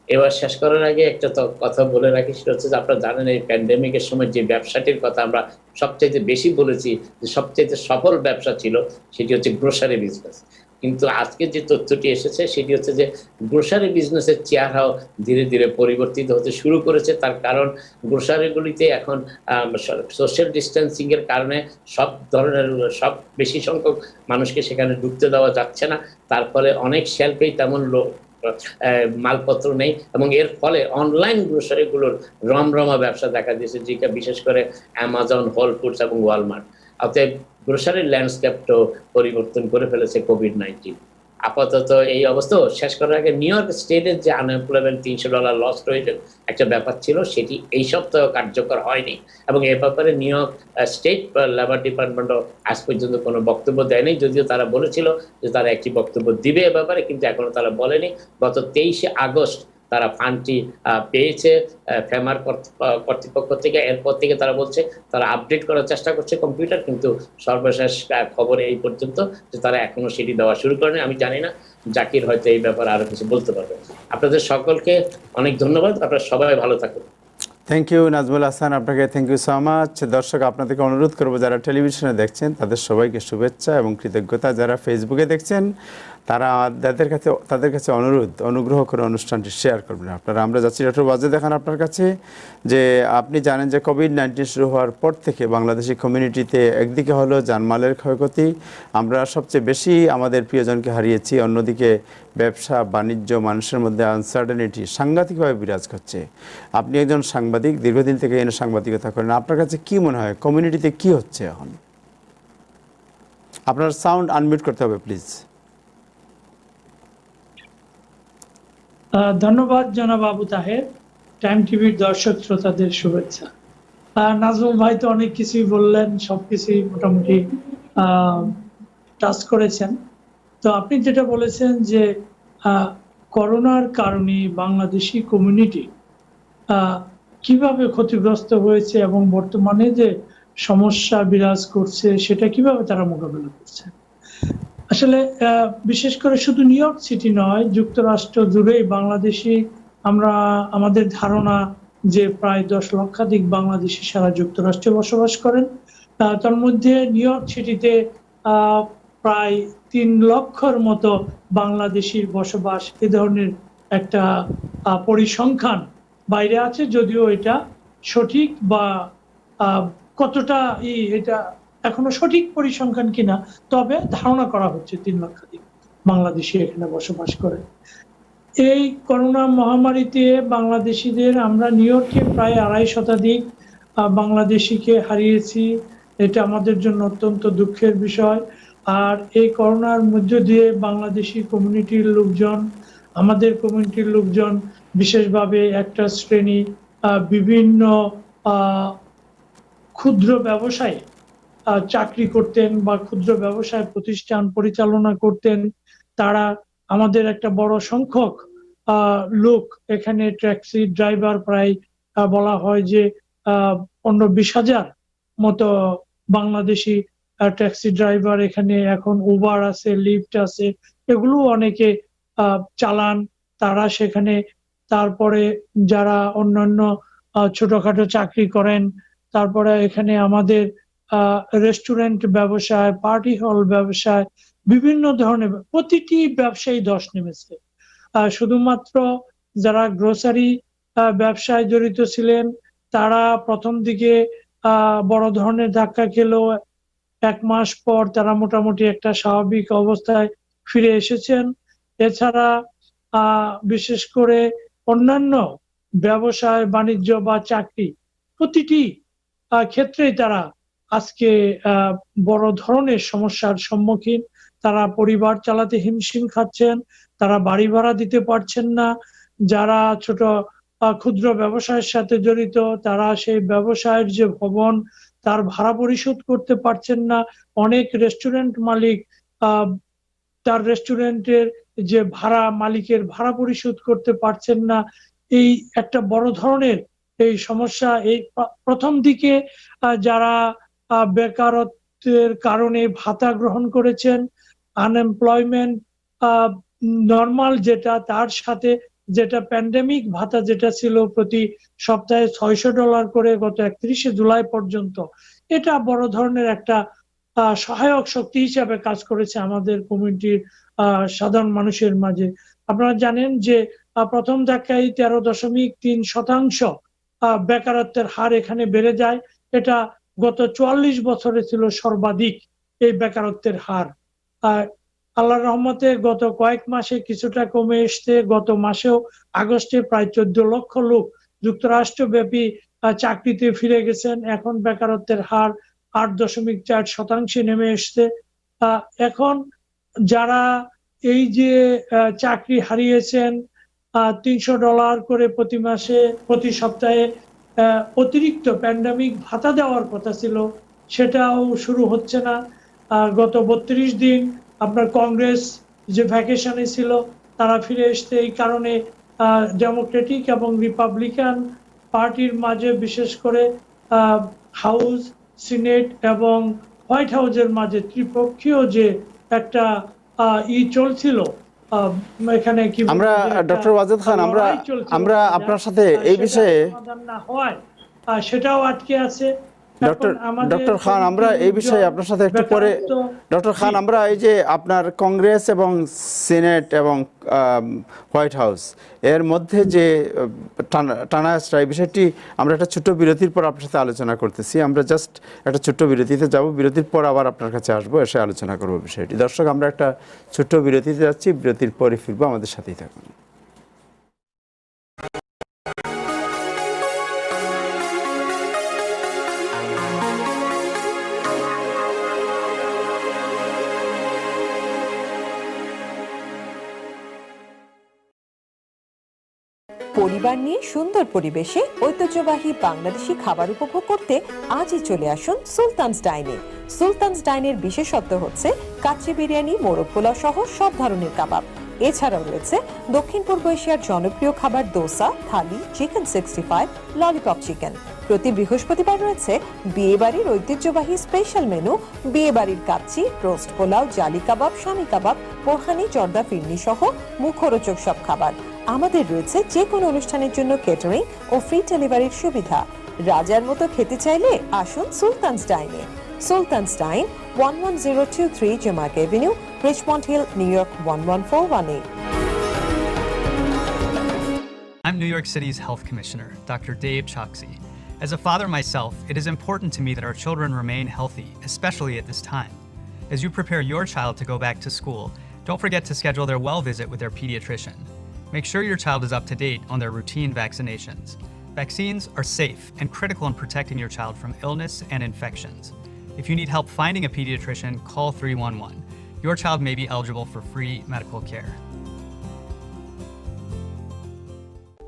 এবার শেষ করার আগে একটা কথা বলে রাখি, সেটা হচ্ছে যে আপনারা জানেন এই প্যান্ডেমিকের সময় যে ব্যবসাটির কথা আমরা সবচাইতে বেশি বলেছি যে সবচাইতে সফল ব্যবসা ছিল, সেটি হচ্ছে গ্রোসারি বিজনেস। কিন্তু আজকে যে তথ্যটি এসেছে সেটি হচ্ছে যে গ্রোসারি বিজনেসের চেহারাও ধীরে ধীরে পরিবর্তিত হতে শুরু করেছে। তার কারণ গ্রোসারিগুলিতে এখন সোশ্যাল ডিস্টেন্সিং এর কারণে সব বেশি সংখ্যক মানুষকে সেখানে ঢুকতে দেওয়া যাচ্ছে না। তার ফলে অনেক শেলফেই তেমন মালপত্র নেই এবং এর ফলে অনলাইন গ্রোসারিগুলোর রমরমা ব্যবসা দেখা দিয়েছে, যেটা বিশেষ করে অ্যামাজন, হোল ফুডস এবং ওয়ালমার্ট। অতএব গ্রোসারির ল্যান্ডস্কেপটাও পরিবর্তন করে ফেলেছে কোভিড-19। আপাতত এই অবস্থা শেষ করার আগে নিউ ইয়র্ক স্টেটের যে আনএমপ্লয়মেন্ট $300 লস্ট রেটের একটা ব্যাপার ছিল, সেটি এই সপ্তাহে কার্যকর হয়নি, এবং এ ব্যাপারে নিউ ইয়র্ক স্টেট লেবার ডিপার্টমেন্টও আজ পর্যন্ত কোনো বক্তব্য দেয়নি, যদিও তারা বলেছিল যে তারা একটি বক্তব্য দিবে এ ব্যাপারে, কিন্তু এখনো তারা বলেনি। গত 23শে আগস্ট তারা ফান্ডটি পেয়েছে ফেমার কর্তৃপক্ষ থেকে। এরপর থেকে তারা বলছে তারা আপডেট করার চেষ্টা করছে কম্পিউটার, কিন্তু সর্বশেষ খবর এই পর্যন্ত যে তারা এখনো সেটি দেওয়া শুরু করেনি। আমি জানি না, জাকির হয়তো এই ব্যাপারে আরো কিছু বলতে পারবে। আপনাদের সকলকে অনেক ধন্যবাদ, আপনারা সবাই ভালো থাকুন। থ্যাংক ইউ নাজমুল হাসান, আপনাকে থ্যাংক ইউ সো মাচ। দর্শক, আপনাদেরকে অনুরোধ করবো যারা টেলিভিশনে দেখছেন তাদের সবাইকে শুভেচ্ছা এবং কৃতজ্ঞতা। যারা ফেসবুকে দেখছেন তাদের কাছে অনুগ্রহ করে অনুষ্ঠানটি শেয়ার করবেন আপনারা। আমরা যাচ্ছি ডক্টর ওয়াজেদ খান আপনার কাছে, যে আপনি জানেন যে কোভিড-19 শুরু হওয়ার পর থেকে বাংলাদেশি কমিউনিটিতে একদিকে হলো জানমালের ক্ষয়ক্ষতি, আমরা সবচেয়ে বেশি আমাদের প্রিয়জনকে হারিয়েছি, অন্যদিকে ব্যবসা বাণিজ্য, মানুষের মধ্যে আনসার্টেনিটি সাংঘাতিকভাবে বিরাজ করছে। আপনি একজন সাংবাদিক, দীর্ঘদিন থেকে এনে সাংবাদিকতা করেন, আপনার কাছে কি মনে হয় কমিউনিটিতে কি হচ্ছে এখন? আপনার সাউন্ড আনমিউট করতে হবে প্লিজ। ধন্যবাদ জনাব আবু তাহের। টাইম টিভির দর্শক শ্রোতাদের শুভেচ্ছা। নাজমুল ভাই তো অনেক কিছুই বললেন, সবকিছুই মোটামুটি টাচ করেছেন। তো আপনি যেটা বলেছেন যে করোনার কারণে বাংলাদেশি কমিউনিটি কিভাবে ক্ষতিগ্রস্ত হয়েছে এবং বর্তমানে যে সমস্যা বিরাজ করছে সেটা কিভাবে তারা মোকাবেলা করছে। আসলে বিশেষ করে শুধু নিউ ইয়র্ক সিটি নয়, যুক্তরাষ্ট্র জুড়েই বাংলাদেশি আমাদের ধারণা যে প্রায় 10 লক্ষাধিক বাংলাদেশি সারা যুক্তরাষ্ট্রে বসবাস করেন। তার মধ্যে নিউ ইয়র্ক সিটিতে প্রায় 3 লক্ষর মতো বাংলাদেশির বসবাস, এ ধরনের একটা পরিসংখ্যান বাইরে আছে। যদিও এটা সঠিক বা কতটা এটা এখনো সঠিক পরিসংখ্যান কিনা, তবে ধারণা করা হচ্ছে 3 লক্ষাধিক বাংলাদেশি এখানে বসবাস করে। এই করোনা মহামারীতে বাংলাদেশিদের আমরা নিউ ইয়র্কে প্রায় 2.5 শতাধিক বাংলাদেশিকে হারিয়েছি। এটা আমাদের জন্য অত্যন্ত দুঃখের বিষয়। আর এই করোনার মধ্য দিয়ে বাংলাদেশি কমিউনিটির লোকজন, আমাদের কমিউনিটির লোকজন, বিশেষভাবে একটা শ্রেণী বিভিন্ন ক্ষুদ্র ব্যবসায় চাকরি করতেন বা ক্ষুদ্র ব্যবসায় প্রতিষ্ঠান পরিচালনা করতেন, তারা আমাদের একটা বড় সংখ্যক লোক এখানে ট্যাক্সি ড্রাইভার, প্রায় বলা হয় যে 15-20,000 মতো বাংলাদেশি ট্যাক্সি ড্রাইভার এখানে এখন। উবার আছে, লিফট আছে, এগুলো অনেকে চালান, তারা সেখানে। তারপরে যারা অন্যান্য ছোটখাটো চাকরি করেন, তারপরে এখানে আমাদের রেস্টুরেন্ট ব্যবসায়, পার্টি হল ব্যবসায়, বিভিন্ন ধরনের প্রতিটি ব্যবসায়ী ধস নেমেছে। শুধুমাত্র যারা গ্রোসারি ব্যবসায় জড়িত ছিলেন তারা প্রথম দিকে বড় ধরনের ধাক্কা খেলেও 1 মাস পর তারা মোটামুটি একটা স্বাভাবিক অবস্থায় ফিরে এসেছেন। এছাড়া বিশেষ করে অন্যান্য ব্যবসায় বাণিজ্য বা চাকরি, প্রতিটি ক্ষেত্রেই তারা আজকে বড় ধরনের সমস্যার সম্মুখীন। তারা পরিবার চালাতে হিমশিম খাচ্ছেন, তারা বাড়ি ভাড়া দিতে পারছেন না। যারা ছোট ক্ষুদ্র ব্যবসায়ের সাথে জড়িত তারা সেই ব্যবসায়ের যে ভবন তার ভাড়া পরিশোধ করতে পারছেন না। অনেক রেস্টুরেন্ট মালিক তার রেস্টুরেন্টের যে ভাড়া, মালিকের ভাড়া পরিশোধ করতে পারছেন না। এই একটা বড় ধরনের এই সমস্যা। এই প্রথম দিকে যারা বেকারত্বের কারণে ভাতা গ্রহণ করেছেন, আনএমপ্লয়মেন্ট নর্মাল যেটা, তার সাথে যেটা প্যান্ডেমিক ভাতা যেটা ছিল প্রতি সপ্তাহে $600 করে গত 31শে জুলাই পর্যন্ত, এটা বড় ধরনের একটা সহায়ক শক্তি হিসাবে কাজ করেছে আমাদের কমিউনিটির সাধারণ মানুষের মাঝে। আপনারা জানেন যে প্রথম ধাক্কায় 13.3% বেকারত্বের হার এখানে বেড়ে যায়। এটা গত 44 বছরে ছিল সর্বাধিক এই বেকারত্বের হার। আল্লাহর রহমতে গত কয়েক মাসে কিছুটা কমে এসছে। গত মাসেও আগস্টে প্রায় 14 লক্ষ লোক যুক্তরাষ্ট্রব্যাপী চাকরিতে ফিরে গেছেন। এখন বেকারত্বের হার 8.4% নেমে এসছে। এখন যারা এই যে চাকরি হারিয়েছেন, $300 করে প্রতি মাসে প্রতি সপ্তাহে অতিরিক্ত প্যান্ডেমিক ভাতা দেওয়ার কথা ছিল, সেটাও শুরু হচ্ছে না। গত 32 দিন আপনার কংগ্রেস যে ভ্যাকেশনে ছিল তারা ফিরে এসছে। এই কারণে ডেমোক্রেটিক এবং রিপাবলিকান পার্টির মাঝে, বিশেষ করে হাউস, সিনেট এবং হোয়াইট হাউসের মাঝে ত্রিপক্ষীয় যে একটা চলছিল, এখানে কি আমরা ডক্টর ওয়াজেদ খান, আমরা আপনার সাথে এই বিষয়ে সমাধান না হয় সেটাও আটকে আছে। ডক্টর খান, আমরা এই বিষয়ে আপনার সাথে একটু পরে, ডক্টর খান, আমরা এই যে আপনার কংগ্রেস এবং সিনেট এবং হোয়াইট হাউস এর মধ্যে যে টানাহেঁচড়া, এই বিষয়টি আমরা একটা ছোট্ট বিরতির পর আপনার সাথে আলোচনা করতেছি। আমরা জাস্ট একটা ছোট্ট বিরতিতে যাব, বিরতির পর আবার আপনার কাছে আসবো, এসে আলোচনা করবো বিষয়টি। দর্শক, আমরা একটা ছোট্ট বিরতিতে যাচ্ছি, বিরতির পরে ফিরবো, আমাদের সাথেই থাকুন। পরিবার নিয়ে সুন্দর পরিবেশে ঐতিহ্যবাহী বাংলাদেশি খাবার উপভোগ করতে আজই চলে আসুন সুলতানস ডাইনে। সুলতানস ডাইনের বিশেষত্ব হচ্ছে কাচ্চি বিরিয়ানি, মোরগ পোলাও সহ সব ধরনের কাবাব। এছাড়াও রয়েছে দক্ষিণ পূর্ব এশিয়ার জনপ্রিয় খাবার দোসা, থালি, চিকেন 65, ললিপপ চিকেন। প্রতি বৃহস্পতিবার রয়েছে বিয়েবাড়ির ঐতিহ্যবাহী স্পেশাল মেনু, বিয়েবাড়ির কাচ্চি, রোস্ট পোলাও, জালি কাবাব, শামী কাবাব, বোরহানি, জর্দা ফিরনি সহ মুখরোচক সব খাবার। আমাদের রয়েছে যে কোনো অনুষ্ঠানের জন্য কেটারিং ও ফ্রি ডেলিভারির সুবিধা। রাজার মতো খেতে চাইলে আসুন সুলতানস ডাইনে। Sultan's dine, 11023 Jamaica Avenue, Richmond Hill, New York 11418। I'm New York City's Health Commissioner, Dr. Dave Choksi. As a father myself, it is important to me that our children remain healthy, especially at this time. As you prepare your child to go back to school, don't forget to schedule their well visit with their pediatrician. Make sure your child is up to date on their routine vaccinations. Vaccines are safe and critical in protecting your child from illness and infections. If you need help finding a pediatrician, call 311. Your child may be eligible for free medical care.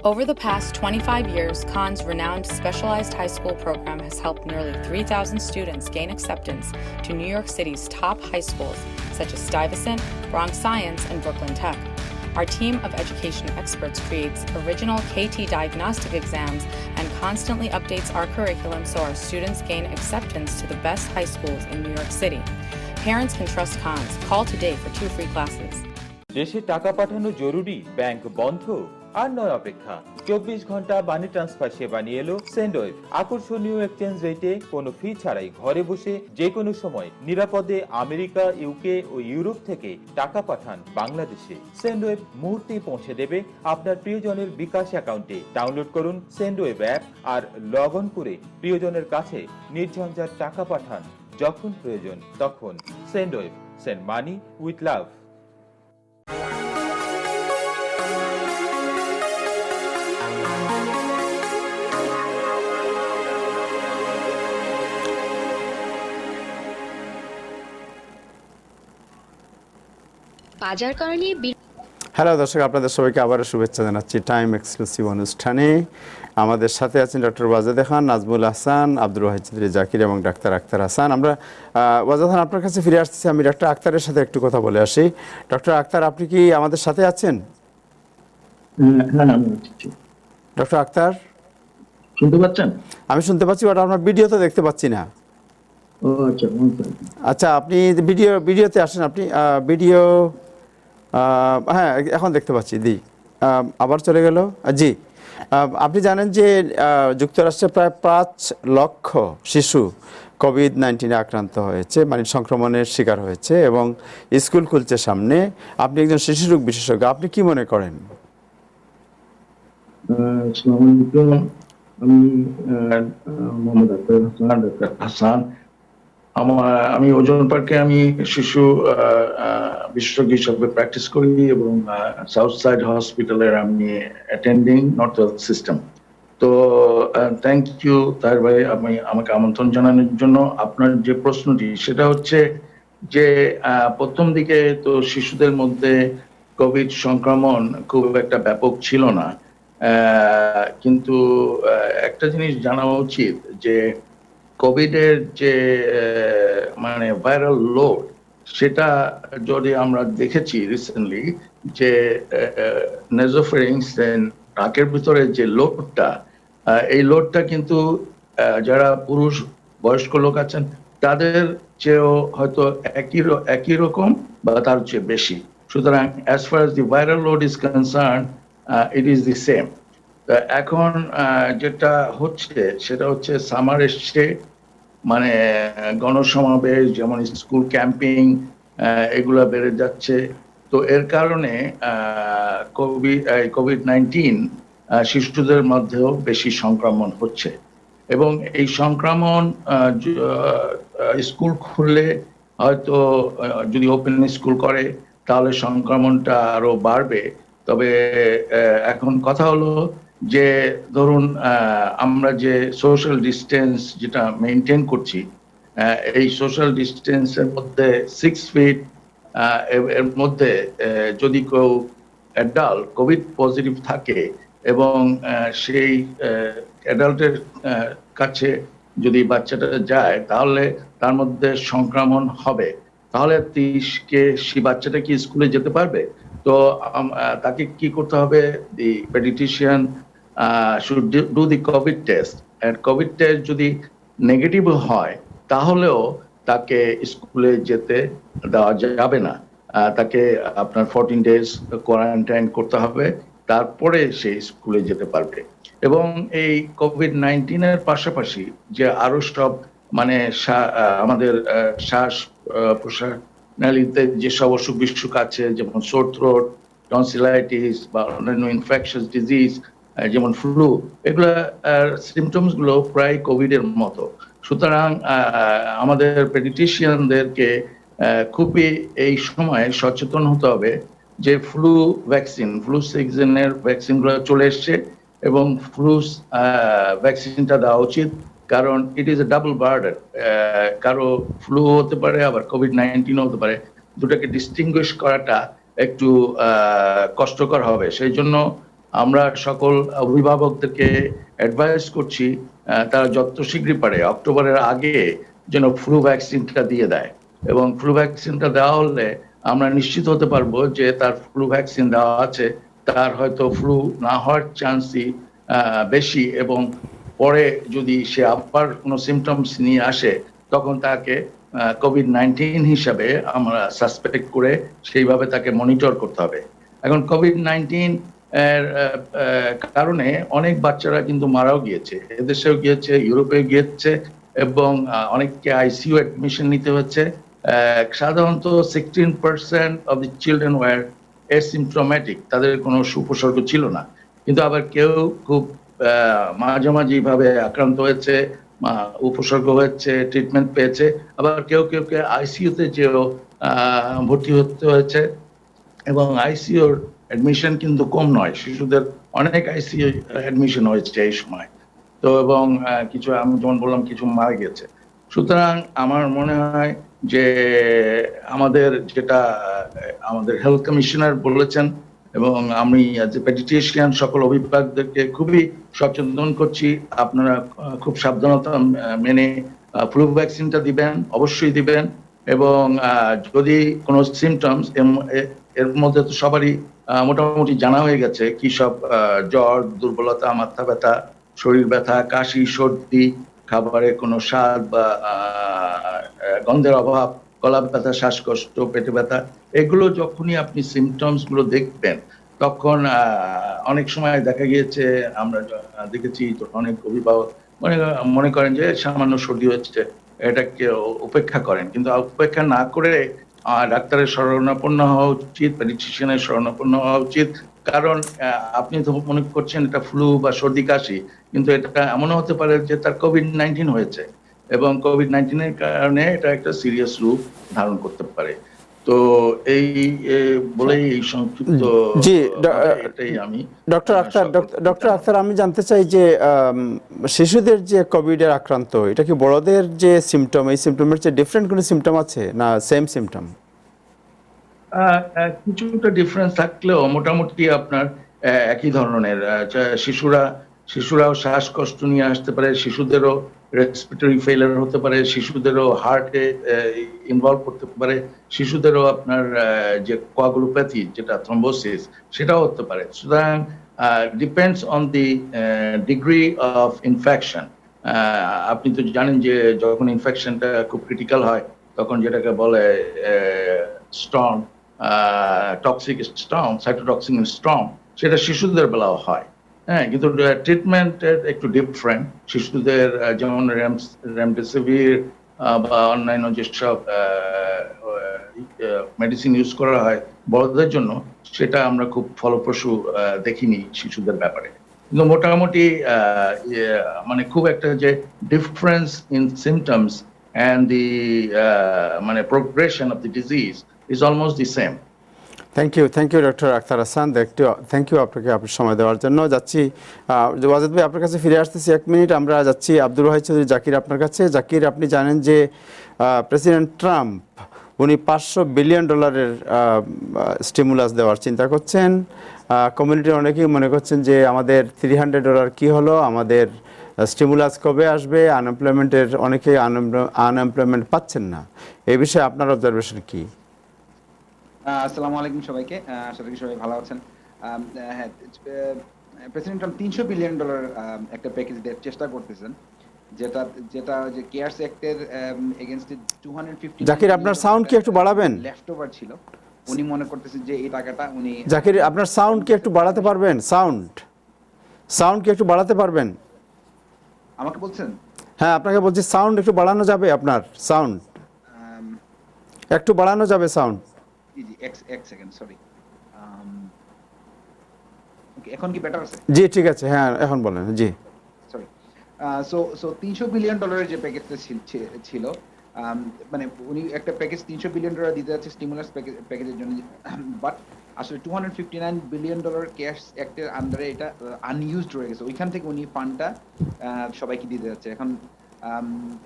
Over the past 25 years, Khan's renowned specialized high school program has helped nearly 3,000 students gain acceptance to New York City's top high schools, such as Stuyvesant, Bronx Science, and Brooklyn Tech. Our team of education experts creates original KT diagnostic exams and constantly updates our curriculum so our students gain acceptance to the best high schools in New York City. Parents can trust Khan's. Call today for 2 free classes. দেশে টাকা পাঠানো জরুরি, bank বন্ধ, আর নয় অপেক্ষা। 24 ঘন্টা money transfer সেবা নিয়ে এলো সেন্ডওয়েভ। আকর্ষণীয় এক্সচেঞ্জ রেটে কোনো ফি ছাড়াই ঘরে বসে যে কোনো সময় নিরাপদে আমেরিকা, ইউকে ও ইউরোপ থেকে টাকা পাঠান বাংলাদেশে। সেন্ডওয়েভ মুহূর্তেই পৌঁছে দেবে আপনার প্রিয়জনের বিকাশ অ্যাকাউন্টে। ডাউনলোড করুন সেন্ডওয়েভ অ্যাপ আর লগ অন করে প্রিয়জনের কাছে নির্ঝঞ্ঝাট টাকা পাঠান যখন প্রয়োজন তখন। Sendwave, send money with love. বাজার করা নিয়ে হ্যালো দর্শক, আপনাদের সবাইকে আবারও শুভেচ্ছা জানাচ্ছি টাইম এক্সক্লুসিভ অনুষ্ঠানে। আমাদের সাথে আছেন ডক্টর ওয়াজেদ খান, নাজমুল হাসান, আব্দুল ওয়াহিদ চৌধুরী জাকির এবং ডাক্তার আক্তার হাসান। আমরা ওয়াজেদ খান আপনার কাছে ফিরে আসতেছি। আমি ডাক্তার আক্তারের সাথে একটু কথা বলে আসি। ডক্টর আক্তার, আপনি কি আমাদের সাথে আছেন? ডক্টর আক্তার শুনতে পাচ্ছেন? আমি শুনতে পাচ্ছি, বাট আপনার ভিডিও তো দেখতে পাচ্ছি না। আচ্ছা, আপনি ভিডিওতে আসেন। আপনি ভিডিও, হ্যাঁ এখন দেখতে পাচ্ছি। আবার চলে গেল। জি, আপনি জানেন যে যুক্তরাষ্ট্রে প্রায় 5 লক্ষ শিশু কোভিড-19 আক্রান্ত হয়েছে, মানে সংক্রমণের শিকার হয়েছে, এবং স্কুল খুলছে সামনে। আপনি একজন শিশু রোগ বিশেষজ্ঞ, আপনি কি মনে করেন? আমি মোহাম্মদ হাসান। আমি ওজন পার্কে আমি শিশু বিশেষজ্ঞ হিসেবে প্র্যাকটিস করি এবং সাউথ সাইড হসপিটালের আমি অ্যাটেন্ডিং নর্থ ওয়েস্ট সিস্টেম। তো তো থ্যাংক ইউ তাহের ভাই আমাকে আমন্ত্রণ জানানোর জন্য। আপনার যে প্রশ্নটি সেটা হচ্ছে যে প্রথম দিকে তো শিশুদের মধ্যে কোভিড সংক্রমণ খুব একটা ব্যাপক ছিল না, কিন্তু একটা জিনিস জানা উচিত যে কোভিডের যে মানে ভাইরাল লোড, সেটা যদি আমরা দেখেছি রিসেন্টলি যে নেজোফেরিংস নাকের ভিতরে যে লোডটা, এই লোডটা কিন্তু যারা পুরুষ বয়স্ক লোক আছেন তাদের চেয়েও হয়তো একই রকম বা তার চেয়ে বেশি। সুতরাং as far as the viral load is concern, it is the same. এখন যেটা হচ্ছে সেটা হচ্ছে সামার এসছে, মানে গণসমাবেশ যেমন স্কুল ক্যাম্পিং এগুলা বেড়ে যাচ্ছে। তো এর কারণে কোভিড-19 শিশুদের মধ্যেও বেশি সংক্রমণ হচ্ছে, এবং এই সংক্রমণ স্কুল খুললে হয়তো যদি ওপেন স্কুল করে তাহলে সংক্রমণটা আরো বাড়বে। তবে এখন কথা হলো যে ধরুন আমরা যে সোশ্যাল ডিস্টেন্স যেটা মেনটেন করছি, এই সোশ্যাল ডিস্টেন্সের মধ্যে 6 ফিট এর মধ্যে যদি কেউ অ্যাডাল্ট কোভিড পজিটিভ থাকে এবং সেই অ্যাডাল্টের কাছে যদি বাচ্চাটা যায় তাহলে তার মধ্যে সংক্রমণ হবে, তাহলে সেই বাচ্চাটা কি স্কুলে যেতে পারবে? তো তাকে কি করতে হবে? The paediatrician should do the COVID test, and COVID test যদি নেগেটিভ হয় তাহলেও তাকে স্কুলে যেতে দেওয়া যাবে না, তাকে আপনার 14 days কোয়ারেন্টাইন করতে হবে, তারপরে সে স্কুলে যেতে পারবে। এবং এই কোভিড-19 এর পাশাপাশি যে আরো সব মানে আমাদের শ্বাস প্রশ্বাসনালীতে যেসব অসুখ বিসুখ আছে, যেমন সোর থ্রোট, টনসিলাইটিস বা অন্যান্য ইনফেকশাস ডিজিজ যেমন ফ্লু, এগুলা সিমটমস গুলো প্রায় কোভিড এর মতো। সুতরাং আমাদের পেডিয়াট্রিশিয়ানদেরকে খুবই এই সময় সচেতন হতে হবে যে ফ্লু সিজনের ভ্যাকসিন গুলো চলে এসছে এবং ফ্লু ভ্যাকসিনটা দেওয়া উচিত, কারণ it is a double burden. কারো ফ্লু হতে পারে আবার কোভিড-19 হতে পারে, দুটাকে ডিস্টিংগুইশ করাটা একটু কষ্টকর হবে। সেই জন্য আমরা সকল অভিভাবকদেরকে অ্যাডভাইস করছি তারা যত শীঘ্রই পারে অক্টোবরের আগে যেন ফ্লু ভ্যাকসিনটা দিয়ে দেয়, এবং ফ্লু ভ্যাকসিনটা দেওয়া হলে আমরা নিশ্চিত হতে পারবো যে তার ফ্লু ভ্যাকসিন দেওয়া আছে, তার হয়তো ফ্লু না হওয়ার চান্সই বেশি, এবং পরে যদি সে আবার কোনো সিমটমস নিয়ে আসে তখন তাকে কোভিড-19 হিসাবে আমরা সাসপেক্ট করে সেইভাবে তাকে মনিটর করতে হবে। এখন কোভিড-19 এর কারণে অনেক বাচ্চারা কিন্তু মারাও গিয়েছে, এদেশেও গিয়েছে, ইউরোপে গিয়েছে, এবং অনেককে আইসিইউ অ্যাডমিশন নিতে হচ্ছে। সাধারণত 16% of the children were asymptomatic, তাদের কোনো উপসর্গ ছিল না, কিন্তু আবার কেউ খুব মাঝামাঝি ভাবে আক্রান্ত হয়েছে, উপসর্গ হয়েছে, ট্রিটমেন্ট পেয়েছে, আবার কেউ আইসিইউতে যেও ভর্তি হতে হয়েছে, এবং আইসিইউর অ্যাডমিশন কিন্তু কম নয়, শিশুদের অনেক আইসিইউ অ্যাডমিশন হয়েছে এই সময়। তো এবং কিছু আমি যেমন বললাম কিছু মারা গেছে। সুতরাং আমার মনে হয় যে আমাদের যেটা আমাদের হেলথ কমিশনার বলেছেন, এবং আমি অ্যাজ এ পেডিয়াট্রিশিয়ান সকল অভিভাবকদেরকে খুবই সচেতন করছি, আপনারা খুব সাবধানতা মেনে ফ্লু ভ্যাকসিনটা দিবেন, অবশ্যই দিবেন। এবং যদি কোনো সিমটমস, এর মধ্যে তো সবারই মোটামুটি জানা হয়ে গেছে কি সব, জ্বর, দুর্বলতা, মাথা ব্যথা, শরীর ব্যথা, কাশি, সর্দি, খাবারে কোনো স্বাদ বা গন্ধের অভাব, গলা ব্যথা, শ্বাসকষ্ট, পেটে ব্যথা, এগুলো যখনই আপনি সিমটমস গুলো দেখবেন তখন অনেক সময় দেখা গিয়েছে, আমরা দেখেছি অনেক অভিভাবক মনে করেন যে সামান্য সর্দি হচ্ছে, এটাকে উপেক্ষা করেন, কিন্তু উপেক্ষা না করে ডাক্তারের শরণাপন্ন হওয়া উচিত, পেডিয়াট্রিশিয়ানের শরণাপন্ন হওয়া উচিত। কারণ আপনি তো মনে করছেন এটা ফ্লু বা সর্দি কাশি, কিন্তু এটা এমনও হতে পারে যে তার কোভিড-19 হয়েছে, এবং কোভিড-19 এর কারণে এটা একটা সিরিয়াস রূপ ধারণ করতে পারে। তো এই বলেই এই সংক্ষিপ্ত জি, এটাই আমি ডক্টর আক্তার আমি জানতে চাই যে শিশুদের যে কোভিডের আক্রান্ত, এটা কি বড়দের যে সিমটম, এই সিমটমের চেয়ে ডিফারেন্ট কোনো সিমটম আছে না সেম সিমটম? কিছুটা ডিফারেন্স থাকলেও মোটামুটি আপনার একই ধরনের। শিশুরাও শ্বাসকষ্ট নিয়ে আসতে পারে, শিশুদেরও রেসপিরেটরি ফেলিয়ার হতে পারে, শিশুদেরও হার্টে ইনভলভ করতে পারে, শিশুদেরও আপনার যে কোয়াগুলোপ্যাথি যেটা থ্রম্বোসিস সেটাও হতে পারে। সুতরাং depends on the degree of infection. আপনি তো জানেন যে যখন ইনফেকশনটা খুব ক্রিটিক্যাল হয় তখন যেটাকে বলে storm, toxic storm, cytotoxic storm, সেটা শিশুদের বেলাও হয়। হ্যাঁ, কিন্তু ট্রিটমেন্ট একটু ডিফারেন্ট। শিশুদের যেমন রেমডেসিভির বা অন্যান্য যেসব মেডিসিন ইউজ করা হয় বড়দের জন্য, সেটা আমরা খুব ফলপ্রসূ দেখিনি শিশুদের ব্যাপারে। কিন্তু মোটামুটি মানে খুব একটা যে difference in symptoms and the মানে progression of the disease is almost the same. Thank you doctor Akhtar Hasan, thank you আপনাকে আপনার সময় দেওয়ার জন্য। যাচ্ছি ওয়াজেদ ভাই আপনার কাছে ফিরে আসতেছি 1 মিনিট। আমরা যাচ্ছি আব্দুল ওয়াহিদ চৌধুরী জাকির আপনার কাছে। জাকির, আপনি জানেন যে প্রেসিডেন্ট ট্রাম্প উনি $500 বিলিয়ন স্টিমুলাস দেওয়ার চিন্তা করছেন। কমিউনিটির অনেকেই মনে করছেন যে আমাদের $300 কি হলো, আমাদের স্টিমুলাস কবে আসবে, অনেকেই আনএমপ্লয়মেন্ট পাচ্ছেন না। এই বিষয়ে আপনার অবজারভেশন কি? আসসালামু আলাইকুম সবাইকে, আশা করি সবাই ভালো আছেন। হ্যাঁ, প্রেসিডেন্ট ট্রাম্প $300 বিলিয়ন একটা প্যাকেজ দেওয়ার চেষ্টা করতেছেন, যেটা যে কেয়ারস অ্যাক্টের এগেইনস্টে 250। জাকির, আপনার সাউন্ড কি একটু বাড়াবেন? লেফট ওভার ছিল, উনি মনে করতেছেন যে এই টাকাটা উনি। জাকির, আপনার সাউন্ড কি একটু বাড়াতে পারবেন? সাউন্ড কি একটু বাড়াতে পারবেন? আমাকে বলছেন? হ্যাঁ, আপনাকে বলছি সাউন্ড একটু বাড়ানো যাবে? আপনার সাউন্ড একটু বাড়ানো যাবে সাউন্ড? জি, এক সেকেন্ড, সরি। এখন কি বেটার আছে? জি, ঠিক আছে, হ্যাঁ এখন বলেন। জি, সরি। সো $300 বিলিয়ন যে প্যাকেজটা ছিল, মানে উনি একটা প্যাকেজ $300 বিলিয়ন দিতে যাচ্ছে স্টিমুলাস প্যাকেজের জন্য, বাট আসলে $259 বিলিয়ন ক্যাশ অ্যাক্টের আন্ডারে এটা আনইউজড রয়ে গেছে। ওইখান থেকে উনি ফান্ডটা সবাইকে দিতে যাচ্ছে। এখন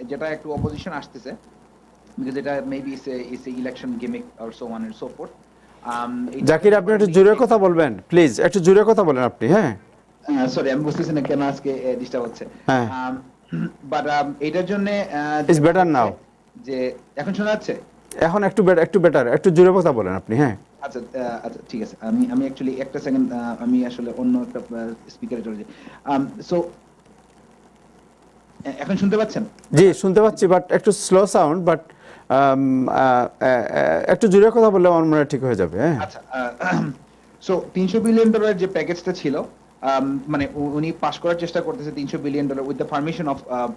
যেটা একটু অপোজিশন আসতেছে, because এটা maybe it's a election gimmick or so on and so forth. Zakir, আপনি একটু জোরে কথা বলবেন প্লিজ, একটু জোরে কথা বলেন আপনি। হ্যাঁ, সরি, আমি বুঝতেছি না কেন আজকে ডিস্টার্ব হচ্ছে। বাট এটার জন্য ইটস বেটার নাও। যে এখন শোনা যাচ্ছে? এখন একটু বেটার, একটু জোরে কথা বলেন আপনি। হ্যাঁ, আচ্ছা, ঠিক আছে। আমি অ্যাকচুয়ালি একটা সেকেন্ড, আমি আসলে অন্য একটা স্পিকারে চলে যাই। সো এখন শুনতে পাচ্ছেন? জি, শুনতে পাচ্ছি, বাট একটু স্লো সাউন্ড, বাট একটু জোরে কথা বললে আমার মনে হয় ঠিক হয়ে যাবে। আচ্ছা, সো $300 বিলিয়ন যে প্যাকেজটা ছিল, মানে উনি পাস করার চেষ্টা করতেছে $300 billion with the permission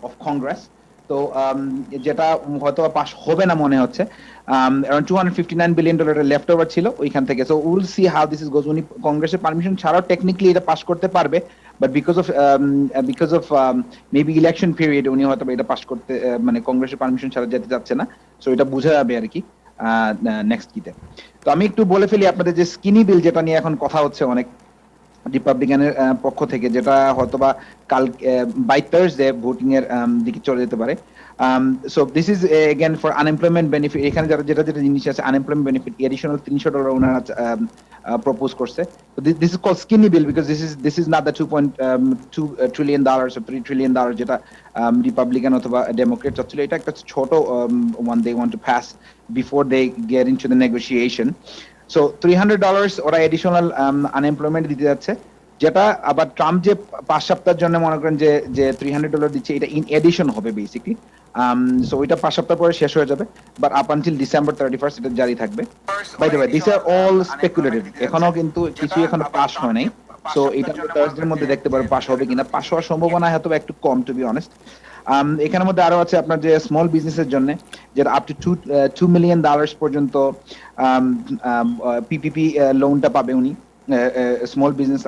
of Congress. তো যেটা হয়তো পাস হবে না মনে হচ্ছে। অ্যারাউন্ড $259 বিলিয়ন লেফট ওভার ছিল ওইখান থেকে। So will see how this is goes. উনি কংগ্রেসের পারমিশন ছাড়াও টেকনিক্যালি এটা পাস করতে পারবে, but because of maybe election period উনি হয়তো এটা পাস করতে, মানে কংগ্রেসের পারমিশন ছাড়া যেতে যাচ্ছে না। সো এটা বোঝা যাবে আর কি নেক্সট কিতে। তো আমি একটু বলে ফেলি আপনাদের যে স্কিনি বিল, যেটা নিয়ে এখন কথা হচ্ছে অনেক রিপাবলিকানের পক্ষ থেকে, যেটা হয়তোবা কাল বাই থার্সডে ভোটিং এর দিকে চলে যেতে পারে। So this is again for unemployment benefit. এখানে যেটা জিনিস আছে, আনএমপ্লয়মেন্ট বেনিফিট এডিশনাল $300 ওনারা প্রপোজ করছে। So this is called skinny bill because this is not the $2.2 trillion or $3 trillion যেটা রিপাবলিকান অথবা ডেমোক্রেট চাচ্ছিল। এটা একটা ছোট one they want to pass before they get into the negotiation. So $300 ওরা additional unemployment দিতে যাচ্ছে, যেটা আবার ট্রাম্প যে 5 সপ্তাহের জন্য মনে করেন যে $300 দিচ্ছে, এটা ইন এডিশন হবে বেসিক্যালি। সো ওইটা 5 সপ্তাহ পরে শেষ হয়ে যাবে, but up until December 31st এটা জারি থাকবে। By the way, this are all speculative, এখনো কিন্তু কিছুই এখনো পাস হয় নাই। সো এটা থার্সডের মধ্যে দেখতে পারবো পাস হবে কিনা। পাস হওয়ার সম্ভাবনা হয়তো একটু কম, টু বি অনেস্ট। এখানের মধ্যে আরো আছে আপনার যে স্মল বিজনেসের জন্য, যেটা আপ টু $2 মিলিয়ন পর্যন্ত পিপিপি লোনটা পাবে উনি। Small business,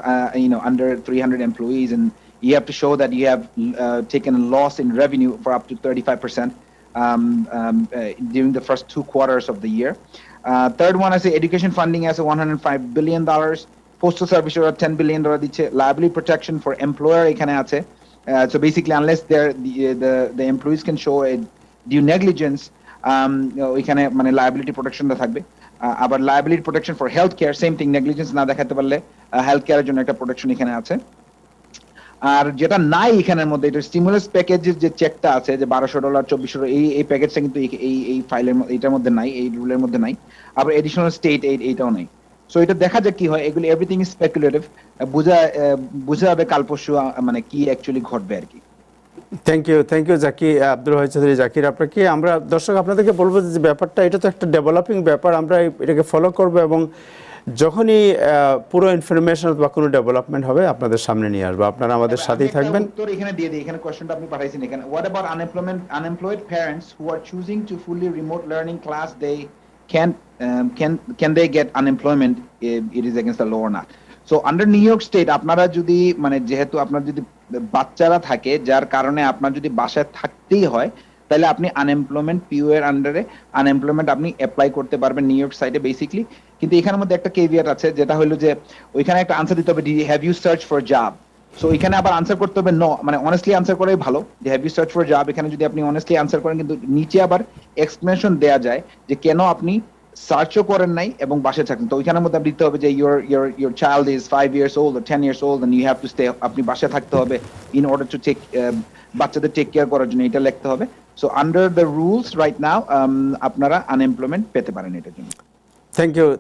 under 300 employees, and you have to show that you have taken a loss in revenue for up to 35% during the first 2 quarters of the year. Third one আছে education funding আছে $105 billion. Postal Service ওরা $10 billion দিচ্ছে. Liability protection for employer এখানে আছে. So basically, unless the employees can show a due negligence, ওইখানে মানে liability protection টা থাকবে. আবার liability protection for healthcare, same thing, negligence না দেখাতে পারলে healthcare এর জন্য একটা protection এখানে আছে. আর যেটা নাই এখানের মধ্যে, এটা স্টিমুলাস প্যাকেজের যে চেকটা আছে যে $1200 $2400, এই প্যাকেজটা কিন্তু এই ফাইলের এটার মধ্যে নাই, এই রুলের মধ্যে নাই. আবার এডিশনাল স্টেট এইড এইটাও নাই. সো এটা দেখা যাক কি হয়. এগুলো এভরিথিং ইজ স্পেকুলেটিভ. বোঝা যাবে কাল পরশু মানে কি অ্যাকচুয়ালি ঘটবে আর কি. থ্যাংক ইউ জাকির, আব্দুল ওয়াহিদ চৌধুরী জাকির আপনাকে। আমরা দর্শক আপনাদেরকে বলবো যে ব্যাপারটা এটা তো একটা ডেভেলপিং ব্যাপার, আমরা এটাকে ফলো করব এবং যখনই পুরো ইনফরমেশন বা কোনো ডেভেলপমেন্ট হবে আপনাদের সামনে নিয়ে আসবো। আপনারা আমাদের সাথেই থাকবেন। উত্তর এখানে দিয়ে দিই, এখানে কোশ্চেনটা আপনি পাঠাইছেন এখানে. What about unemployed parents who are choosing to fully remote learning class, they can they get unemployment if it is against the law or not? So under New York State, আপনারা যদি মানে যেহেতু আপনার যদি বাচ্চারা থাকে যার কারণে আপনার যদি বাসায় থাকতেই হয়, তাহলে আপনি আনএমপ্লয়মেন্ট পিইউ এর আন্ডারে আনএমপ্লয়মেন্ট আপনি অ্যাপ্লাই করতে পারবেন নিউ ইয়র্ক সাইডে বেসিক্যালি. কিন্তু এখানের মধ্যে একটা কেভিয়াট আছে, যেটা হলো যে ওইখানে একটা আনসার দিতে হবে, have you search for job. So এখানে আবার আনসার করতে হবে নো, মানে অনেস্টলি আনসার করাই ভালো যে have you search for job. এখানে যদি আপনি অনেস্টলি আনসার করেন, কিন্তু নিচে আবার এক্সপ্লেনেশন দেয়া যায় যে কেন আপনি সার্চও করেন নাই এবং বাসায় থাকেন. তো ওইখানের মধ্যে দিতে হবে যে your child is 5 years old or 10 years old and you have to stay, আপনি বাসায় থাকতে হবে in order to take বাচ্চাদের টেক কেয়ার করার জন্য, এটা লিখতে হবে. So under the rules right now আপনারা আনএমপ্লয়মেন্ট পেতে পারেন এটার জন্য.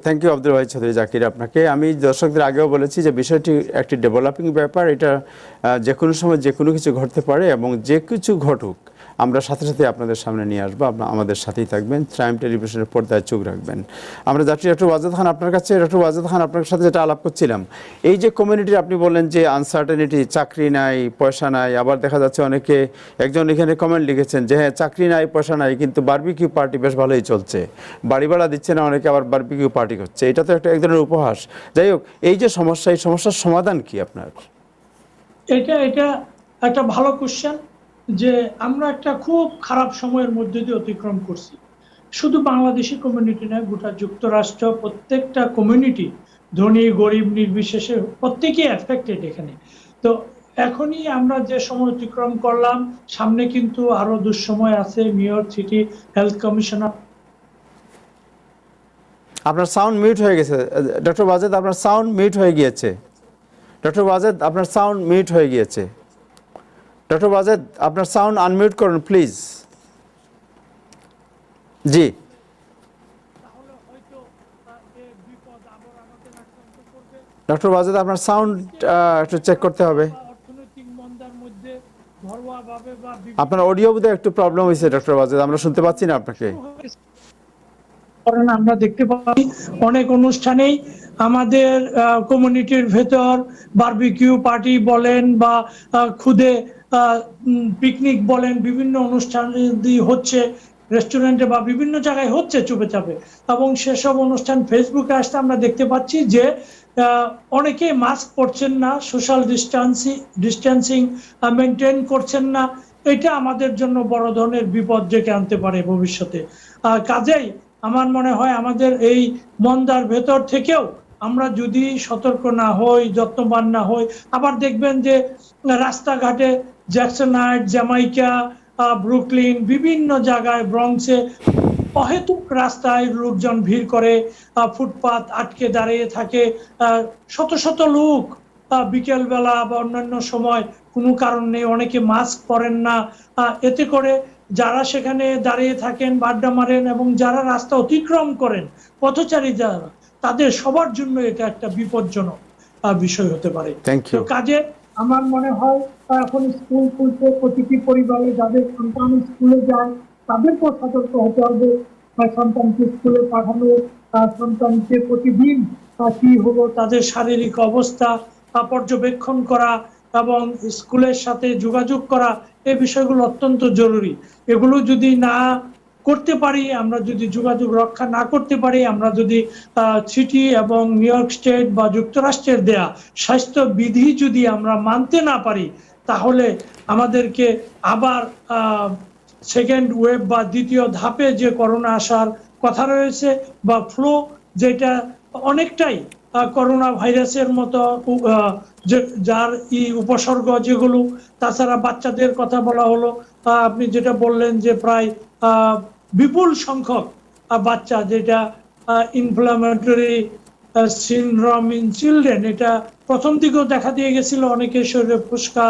থ্যাংক ইউ আব্দুল ওয়াহিদ চৌধুরী জাকির আপনাকে। আমি দর্শকদের আগেও বলেছি যে বিষয়টি একটি ডেভেলপিং ব্যাপার, এটা যে কোনো সময় যে কোনো কিছু ঘটতে পারে এবং যে কিছু ঘটুক আমরা সাথে সাথে আপনাদের সামনে নিয়ে আসবো। আপনারা আমাদের সাথেই থাকবেন, প্রাইম টেলিভিশনের পর্দায় চোখ রাখবেন। আমরা যাচ্ছি ডক্টর ওয়াজেদ খান আপনার কাছে। ডক্টর ওয়াজেদ খান, আপনার সাথে যেটা আলাপ করছিলাম, এই যে কমিউনিটির আপনি বললেন যে আনসার্টেনিটি, চাকরি নাই, পয়সা নাই, আবার দেখা যাচ্ছে অনেকে, একজন এখানে কমেন্ট লিখেছেন যে হ্যাঁ চাকরি নাই, পয়সা নাই, কিন্তু বারবিকিউ পার্টি বেশ ভালোই চলছে, বাড়ি ভাড়া দিচ্ছে না অনেকে, আবার বারবিকিউ পার্টি করছে। এটা তো একটা এক ধরনের উপহাস। যাই হোক, এই যে সমস্যা, এই সমস্যার সমাধান কি আপনার? এটা একটা ভালো কোশ্চেন, যে আমরা একটা খুব খারাপ সময়ের মধ্যে দিয়ে অতিক্রম করছি। শুধু বাংলাদেশি কমিউনিটি নয়, গোটা যুক্তরাষ্ট্র প্রত্যেকটা কমিউনিটি, ধনী গরিব নির্বিশেষে প্রত্যেকেই এফেক্টেড এখানে। তো এখনই আমরা যে সময় অতিক্রম করলাম, সামনে কিন্তু আরো দুঃসময় আছে। New York city health commissioner, আপনার সাউন্ড মিউট হয়ে গেছে ডক্টর ওয়াজেদ, আপনার সাউন্ড মিউট হয়ে গিয়েছে। ডক্টর ওয়াজেদ, আপনার সাউন্ড মিউট হয়ে গিয়েছে। ডক্টর ওয়াজেদ, আপনার সাউন্ড আনমিউট করুন প্লিজ। জি, ডক্টর ওয়াজেদ, আপনার সাউন্ড একটু চেক করতে হবে। অর্থনৈতিক মন্দার মধ্যে ঘরোয়াভাবে বা আপনার অডিও বোধহয় একটু প্রবলেম হয়েছে ডক্টর ওয়াজেদ, আমরা শুনতে পাচ্ছি না আপনাকে। কারণ আমরা দেখতে পাই অনেক অনুষ্ঠানেই আমাদের কমিউনিটির ভেতর বারবিকিউ পার্টি বলেন বা খুদে পিকনিক বলেন, বিভিন্ন অনুষ্ঠান হচ্ছে রেস্টুরেন্টে বা বিভিন্ন জায়গায় হচ্ছে চুপে চাপে, এবং সেসব অনুষ্ঠান ফেসবুকে আসতে আমরা দেখতে পাচ্ছি যে অনেকে মাস্ক পরছেন না, সোশ্যাল ডিস্টেন্সিং মেনটেন করছেন না। এটা আমাদের জন্য বড় ধরনের বিপদ ডেকে আনতে পারে ভবিষ্যতে। কাজেই আমার মনে হয় আমাদের এই মন্দার ভেতর থেকেও আমরা যদি সতর্ক না হই, যত্নবান না হই, আবার দেখবেন যে রাস্তাঘাটে জ্যাকসন হাইট, জ্যামাইকা, ব্রুকলিন, বিভিন্ন জায়গায়, ব্রঙ্কসে অহেতুক রাস্তায় লোকজন ভিড় করে, ফুটপাত আটকে দাঁড়িয়ে থাকে, শত শত লোক বিকেল বেলা বা অন্যান্য সময় কোনো কারণ নেই, অনেকে মাস্ক পরেন না। এতে করে যারা সেখানে দাঁড়িয়ে থাকেন, আড্ডা মারেন, এবং যারা রাস্তা অতিক্রম করেন, পথচারী যারা, তাদের সবার জন্য এটা একটা বিপজ্জনক বিষয় হতে পারে। কাজে আমার মনে হয় এখন স্কুল খুলতে, প্রতিটি পরিবারে যাদের সন্তান স্কুলে যায় তাদেরকেও সতর্ক হতে হবে। সন্তানকে স্কুলে পাঠানো, সন্তানকে প্রতিদিন কি হলো তাদের শারীরিক অবস্থা পর্যবেক্ষণ করা এবং স্কুলের সাথে যোগাযোগ করা, এই বিষয়গুলো অত্যন্ত জরুরি। এগুলো যদি না করতে পারি, আমরা যদি যোগাযোগ রক্ষা না করতে পারি, আমরা যদি সিটি এবং নিউ ইয়র্ক স্টেট বা যুক্তরাষ্ট্রের দেয়া স্বাস্থ্য বিধি যদি আমরা মানতে না পারি, তাহলে আমাদেরকে আবার সেকেন্ড ওয়েভ বা দ্বিতীয় ধাপে যে করোনা আসার কথা রয়েছে বা ফ্লু, যেটা অনেকটাই করোনা ভাইরাসের মতো, যার উপসর্গ যেগুলো। তাছাড়া বাচ্চাদের কথা বলা হলো, আপনি যেটা বললেন যে প্রায় বিপুল সংখ্যক বাচ্চা, যেটা ইনফ্লামেটরি সিনড্রোম ইন চিলড্রেন, এটা প্রথম দিকেও দেখা দিয়ে গেছিল অনেকের শরীরে ফুসকা,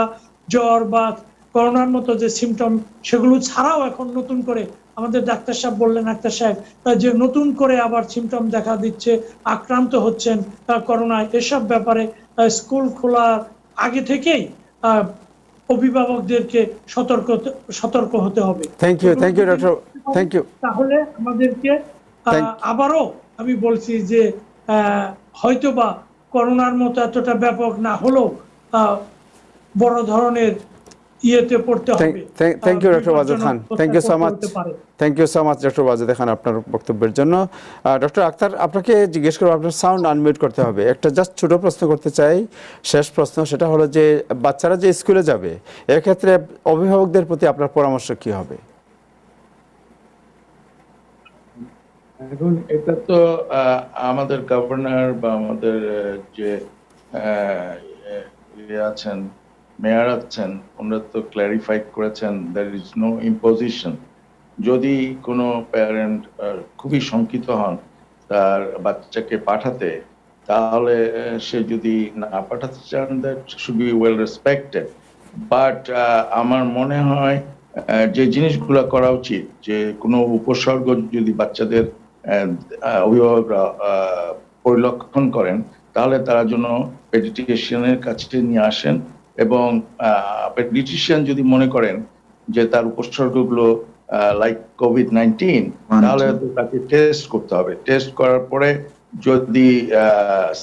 জ্বর বা করোনার মতো যে সিমটম, সেগুলো ছাড়াও এখন নতুন করে আমাদের ডাক্তার সাহেব বললেন, ডাক্তার সাহেব, যে নতুন করে আবার সিমটম দেখা দিচ্ছে, আক্রান্ত হচ্ছেন করোনায়। এসব ব্যাপারে স্কুল খোলার আগে থেকেই অভিভাবকদেরকে সতর্ক হতে হবে। Thank you doctor, thank you. তাহলে আমাদেরকে আবারও আমি বলছি যে হয়তোবা করোনার মতো এতটা ব্যাপক না হলেও বড় ধরনের ইয়েতে পড়তে হবে। Thank you doctor Wajed Khan, thank you so much doctor Wajed Khan আপনার বক্তব্যের জন্য। ডক্টর আক্তার, আপনাকে জিজ্ঞেস করবো, আপনার সাউন্ড আনমিউট করতে হবে। একটা জাস্ট ছোট প্রশ্ন করতে চাই, শেষ প্রশ্ন, সেটা হলো যে বাচ্চারা যে স্কুলে যাবে, এক্ষেত্রে অভিভাবকদের প্রতি আপনার পরামর্শ কি হবে? এখন এটা তো আমাদের গভর্নর বা আমাদের যে আছেন, মেয়র আছেন, ওনারা তো ক্ল্যারিফাই করেছেন দ্যার ইজ নো ইম্পোজিশন। যদি কোনো প্যারেন্ট খুবই শঙ্কিত হন তার বাচ্চাকে পাঠাতে, তাহলে সে যদি না পাঠাতে চান, that should be well respected. But আমার মনে হয় যে জিনিসগুলো করা উচিত, যে কোনো উপসর্গ যদি বাচ্চাদের অভিভাবকরা পরিলক্ষণ করেন, তাহলে তারা যেন পেডিয়াট্রিশিয়ানের কাছে নিয়ে আসেন, এবং পেডিয়াট্রিশিয়ান যদি মনে করেন যে তার উপসর্গগুলো লাইক কোভিড-19, তাহলে তাকে টেস্ট করতে হবে। টেস্ট করার পরে যদি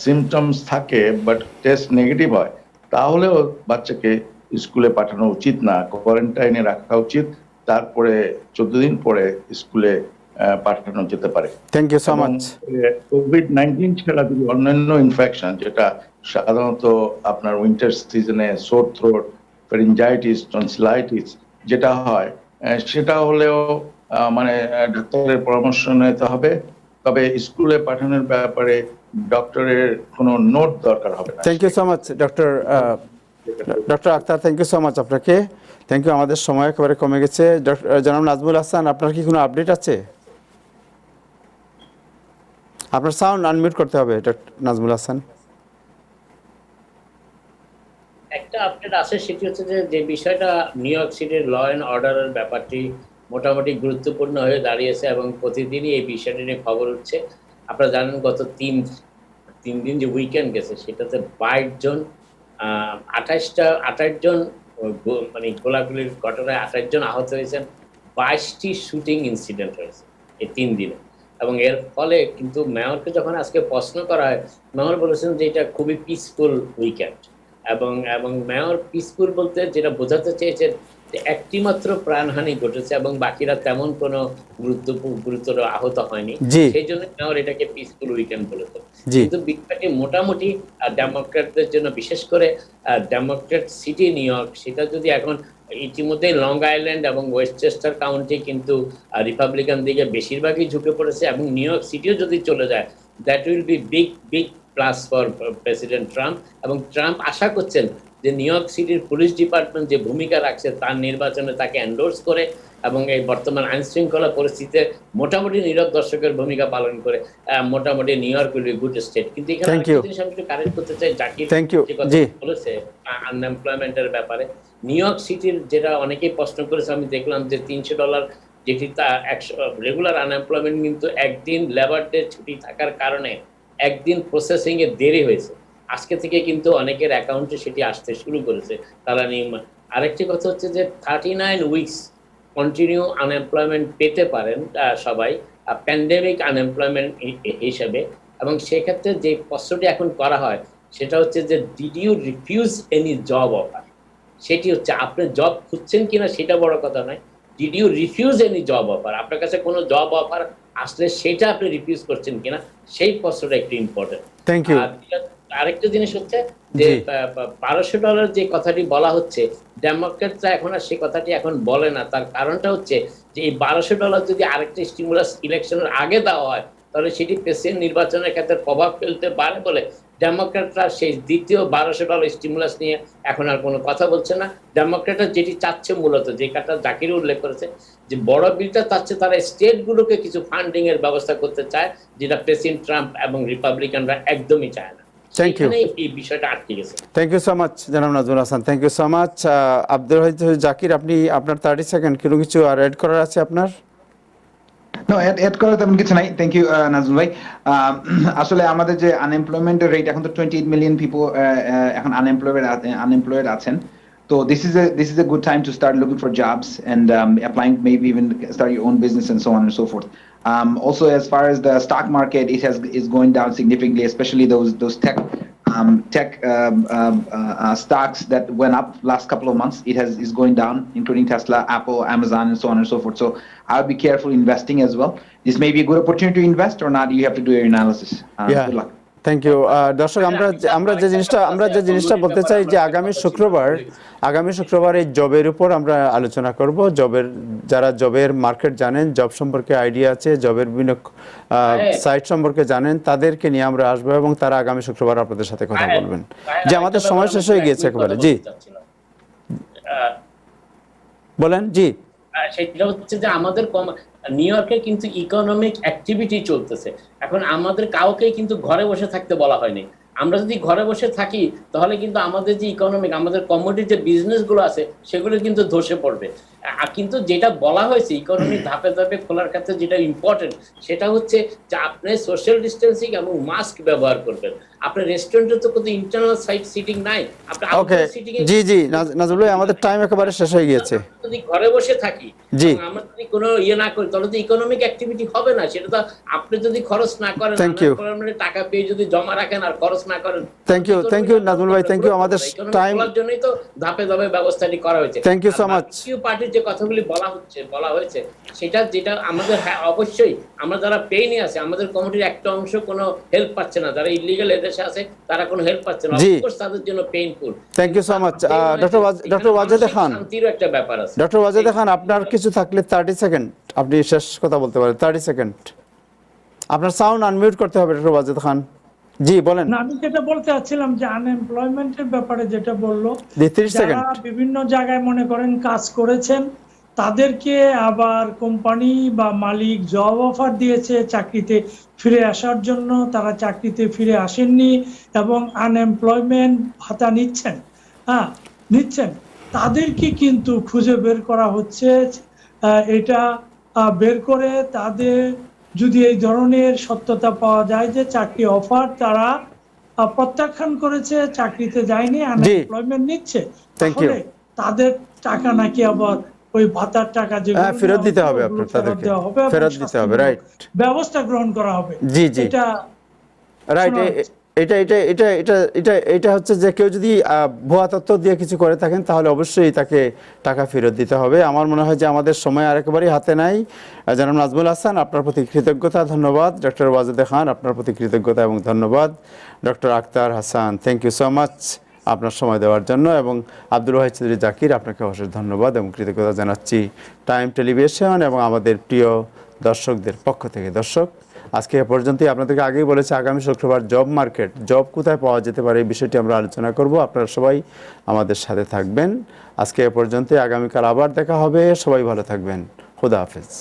সিমটমস থাকে বাট টেস্ট নেগেটিভ হয়, তাহলেও বাচ্চাকে স্কুলে পাঠানো উচিত না, কোয়ারেন্টাইনে রাখা উচিত। তারপরে 14 দিন পরে স্কুলে পাঠানো যেতে পারে। Thank you so much. কোভিড-19 ছাড়া যদি অন্যান্য ইনফেকশন, যেটা সাধারণত আপনার উইন্টার সিজনে সোর থ্রোট, ফ্যারিঞ্জাইটিস, টনসিলাইটিস যেটা হয়, সেটা হলেও মানে ডাক্তারের পরামর্শ নিতে হবে। তবে স্কুলে পাঠানোর ব্যাপারে ডক্টরের কোনো নোট দরকার হবে না। Thank you so much doctor Akhtar, thank you so much আপনাকে। Thank you. আমাদের সময় একেবারে কমে গেছে। জনাব নাজমুল হাসান, আপনার কি কোনো আপডেট আছে? আপনার সাউন্ড আনমিউট করতে হবে ডক্টর নাজমুল হাসান। একটা আপডেট আছে, সেটি হচ্ছে যে বিষয়টা নিউ ইয়র্ক সিটির ল অ্যান্ড অর্ডারের ব্যাপারটি মোটামুটি গুরুত্বপূর্ণ হয়ে দাঁড়িয়েছে এবং প্রতিদিনই এই বিষয়টি নিয়ে খবর উঠছে। আপনারা জানেন গত তিন দিন যে উইকেন্ড গেছে, সেটাতে 22 জন 28 জন মানে গোলাগুলির ঘটনায় 28 জন আহত হয়েছেন, 22টি শুটিং ইনসিডেন্ট হয়েছে এই 3 দিনে। এবং এর ফলে কিন্তু মেয়রকে যখন আজকে প্রশ্ন করা হয়, মেয়র বলেছেন যে এটা খুবই পিসফুল উইকেন্ড। এবং মেয়র পিসফুল বলতে যেটা বোঝাতে চেয়েছেন যে একটি মাত্র প্রাণহানি ঘটেছে এবং বাকিরা তেমন কোনো গুরুতর আহত হয়নি, সেই জন্য মেয়র এটাকে পিসফুল উইকেন্ড বলেছেন। কিন্তু বিষয়টি মোটামুটি ডেমোক্র্যাটদের জন্য, বিশেষ করে ডেমোক্র্যাট সিটি নিউ ইয়র্ক, সেটা যদি এখন ইতিমধ্যে লং আইল্যান্ড এবং ওয়েস্টচেস্টার কাউন্টি কিন্তু রিপাবলিকান দিকে বেশিরভাগই ঝুঁকে পড়েছে, এবং নিউ ইয়র্ক সিটিও যদি চলে যায়, that will be big plus for president Trump. এবং ট্রাম্প আশা করছেন যে নিউ ইয়র্ক সিটির পুলিশ ডিপার্টমেন্ট যে ভূমিকা রাখছে তার নির্বাচনে তাকে এন্ডোর্স করে এবং এই বর্তমান আইন শৃঙ্খলা পরিস্থিতিতে মোটামুটি নীরব দর্শকের ভূমিকা পালন করে মোটামুটি new York will be good state. কিন্তু এখানে একটা জিনিস আমি একটু কারেক্ট করতে চাই, জাকির যে কথা বলেছে আনএমপ্লয়মেন্টের ব্যাপারে, নিউ ইয়র্ক সিটির যেটা অনেকেই প্রশ্ন করেছে, আমি দেখলাম যে $300 যেটি তা 100 রেগুলার আনএমপ্লয়মেন্ট, কিন্তু একদিন লেবার ডে ছুটি থাকার কারণে একদিন প্রসেসিং এ দেরি হয়েছে। আজকে থেকে কিন্তু অনেকের অ্যাকাউন্টে সেটি আসতে শুরু করেছে তারা নিয়ম। আরেকটি কথা হচ্ছে যে 39 উইকস কন্টিনিউ আনএমপ্লয়মেন্ট পেতে পারেন সবাই প্যান্ডেমিক আনএমপ্লয়মেন্ট হিসেবে। এবং সেক্ষেত্রে যে প্রশ্নটি এখন করা হয় সেটা হচ্ছে যে did you refuse any job offer, সেটি হচ্ছে আপনি জব খুঁজছেন কিনা সেটা বড় কথা নয়, did you refuse any job offer, আপনার কাছে কোনো জব অফার আসলে সেটা আপনি রিফিউজ করছেন কিনা, সেই প্রশ্নটা একটু ইম্পর্টেন্ট। আরেকটা জিনিস হচ্ছে যে জি। $1200 যে কথাটি বলা হচ্ছে, ডেমোক্রেটরা এখন আর সেই কথাটি এখন বলে না। তার কারণটা হচ্ছে যে এই $1200 যদি আরেকটা স্টিমুলাস ইলেকশনের আগে দেওয়া হয়, তাহলে সেটি প্রেসিডেন্ট নির্বাচনের ক্ষেত্রে প্রভাব ফেলতে পারে বলে ডেমোক্রেটরা সেই দ্বিতীয় $1200 স্টিমুলাস নিয়ে এখন আর কোনো কথা বলছে না। ডেমোক্রেটরা যেটি চাচ্ছে মূলত, যে কথা জাকির উল্লেখ করেছে, যে বড় বিলটা চাচ্ছে তারা স্টেটগুলোকে কিছু ফান্ডিং এর ব্যবস্থা করতে চায়, যেটা প্রেসিডেন্ট ট্রাম্প এবং রিপাবলিকানরা একদমই চায় না। Thank you. এখানেই এই বিষয়টা আটকে গেছে। থ্যাংক ইউ সো মাচ জনাব Nazmul Hasan, thank you so much. Abdul Wahid Zakir, আপনি আপনার 30 সেকেন্ড কোনো কিছু আর অ্যাড করার আছে আপনার? নো, এড করার তেমন কিছু নাই। থ্যাংক ইউ নাজমুল ভাই। আসলে আমাদের যে আনএমপ্লয়মেন্টের রেট, এখন তো 28 মিলিয়ন পিপল এখন আনএমপ্লয়েড আছেন। তো this is a good time to start looking for jobs and applying, maybe even start your own business and so on and so forth. Also, as far as the stock market, is going down significantly, especially those tech stocks that went up last couple of months. Is going down, including Tesla, Apple, Amazon, and so on and so forth. So I'll be careful investing as well. This may be a good opportunity to invest or not. You have to do your analysis. Good luck. Thank you. দর্শক, আমরা যে জিনিসটা বলতে চাই যে আগামী শুক্রবার এই জবের উপর আমরা আলোচনা করব। যারা জবের মার্কেট জানেন, জব সম্পর্কে আইডিয়া আছে, জবের বিভিন্ন সাইট সম্পর্কে জানেন, তাদেরকে নিয়ে আমরা আসবো এবং তারা আগামী শুক্রবার আপনাদের সাথে কথা বলবেন। যে আমাদের সময় শেষ হয়ে গিয়েছে একেবারে। জি বলেন। জি, সেটা হচ্ছে যে আমাদের নিউ ইয়র্কে কিন্তু ইকোনমিক অ্যাক্টিভিটি চলতেছে। এখন আমাদের কাউকে কিন্তু ঘরে বসে থাকতে বলা হয়নি। আমরা যদি ঘরে বসে থাকি তাহলে কিন্তু আমাদের যে ইকোনমিক, আমাদের কমোডিটি যে বিজনেসগুলো আছে সেগুলো কিন্তু ধসে পড়বে। কিন্তু যেটা বলা হয়েছে ইকোনমি ধাপে ধাপে খোলার ক্ষেত্রে যেটা ইম্পর্টেন্ট, সেটা হচ্ছে যে আপনি সোশ্যাল ডিস্টেন্সিং এবং মাস্ক ব্যবহার করবেন। আপনার রেস্টুরেন্টে তো কোনো ইন্টারনাল সাইড সিটিং নাই। ওকে, জি নাজমুল ভাই, আমাদের টাইম একেবারে শেষ হয়ে গিয়েছে। যদি ঘরে বসে থাকি, জি, আমরা যদি কোনো না করি, তাহলে তো ইকোনমিক অ্যাক্টিভিটি হবে না। সেটা তো আপনি যদি খরচ না করেন, টাকা পেয়ে যদি জমা রাখেন আর খরচ না করেন। থ্যাংক ইউ নাজমুল ভাই, থ্যাংক ইউ। আমাদের টাইম জন্যই তো ধাপে ধাপে ব্যবস্থাটি করা হয়েছে। Thank you so much. পার্টির যে কথাগুলি বলা হয়েছে যেটা আমাদের, হ্যাঁ অবশ্যই আমরা যারা পেইনে আছে, আমাদের কমিটির একটা অংশ কোনো হেল্প পাচ্ছে না, যারা ইলিগাল এদেশে আছে তারা কোনো হেল্প পাচ্ছে না, অফকোর্স তাদের জন্য painful. Thank you so much. Doctor Wajed Khan, শান্তির একটা ব্যাপার আছে। ডক্টর ওয়াজেদ খান, আপনার কিছু থাকলে 30 সেকেন্ড আপনি শেষ কথা বলতে পারেন। 30 সেকেন্ড। আপনার সাউন্ড আনমিউট করতে হবে ডক্টর ওয়াজেদ খান। জি বলেন। না, আমি যেটা বলতে চাচ্ছিলাম যে আনএমপ্লয়মেন্টের ব্যাপারে যেটা বললো, 30 সেকেন্ড। যারা বিভিন্ন জায়গায় মনে করেন কাজ করেছেন, তাদেরকে আবার কোম্পানি বা মালিক জব অফার দিয়েছে চাকরিতে ফিরে আসার জন্য, তারা চাকরিতে ফিরে আসেননি এবং আনএমপ্লয়মেন্ট ভাতা নিচ্ছেন, তাদেরকে কিন্তু খুঁজে বের করা হচ্ছে। এটা বের করে তাদের যদি এই ধরনের সত্যতা পাওয়া যায় যে চাকরি অফার তারা প্রত্যাখ্যান করেছে, চাকরিতে যায়নি, আনএমপ্লয়মেন্ট নিচ্ছে, তাহলে তাদের টাকা নাকি আবার ওই ভাতার টাকা যেগুলো ফেরত দিতে হবে, আপনার তাদেরকে ফেরত দিতে হবে। রাইট, ব্যবস্থা গ্রহণ করা হবে। জি এটা রাইট। এটা হচ্ছে যে কেউ যদি ভুয়া তথ্য দিয়ে কিছু করে থাকেন তাহলে অবশ্যই তাকে টাকা ফেরত দিতে হবে। আমার মনে হয় যে আমাদের সময় আর একেবারেই হাতে নাই। জনাব নাজমুল হাসান, আপনার প্রতি কৃতজ্ঞতা, ধন্যবাদ। ডক্টর ওয়াজেদ খান, আপনার প্রতি কৃতজ্ঞতা এবং ধন্যবাদ। Doctor Akhtar Hasan, thank you so much আপনার সময় দেওয়ার জন্য। এবং আব্দুল ওয়াহিদ চৌধুরী জাকির, আপনাকে অশেষ ধন্যবাদ এবং কৃতজ্ঞতা জানাচ্ছি টাইম টেলিভিশন এবং আমাদের প্রিয় দর্শকদের পক্ষ থেকে। দর্শক, আজকে এ পর্যন্তই। আপনাদেরকে আগেই বলেছি আগামী শুক্রবার জব কোথায় পাওয়া যেতে পারে এই বিষয়টি আমরা আলোচনা করব। আপনারা সবাই আমাদের সাথে থাকবেন। আজকে এ পর্যন্তই, আগামীকাল আবার দেখা হবে। সবাই ভালো থাকবেন। খুদা হাফেজ।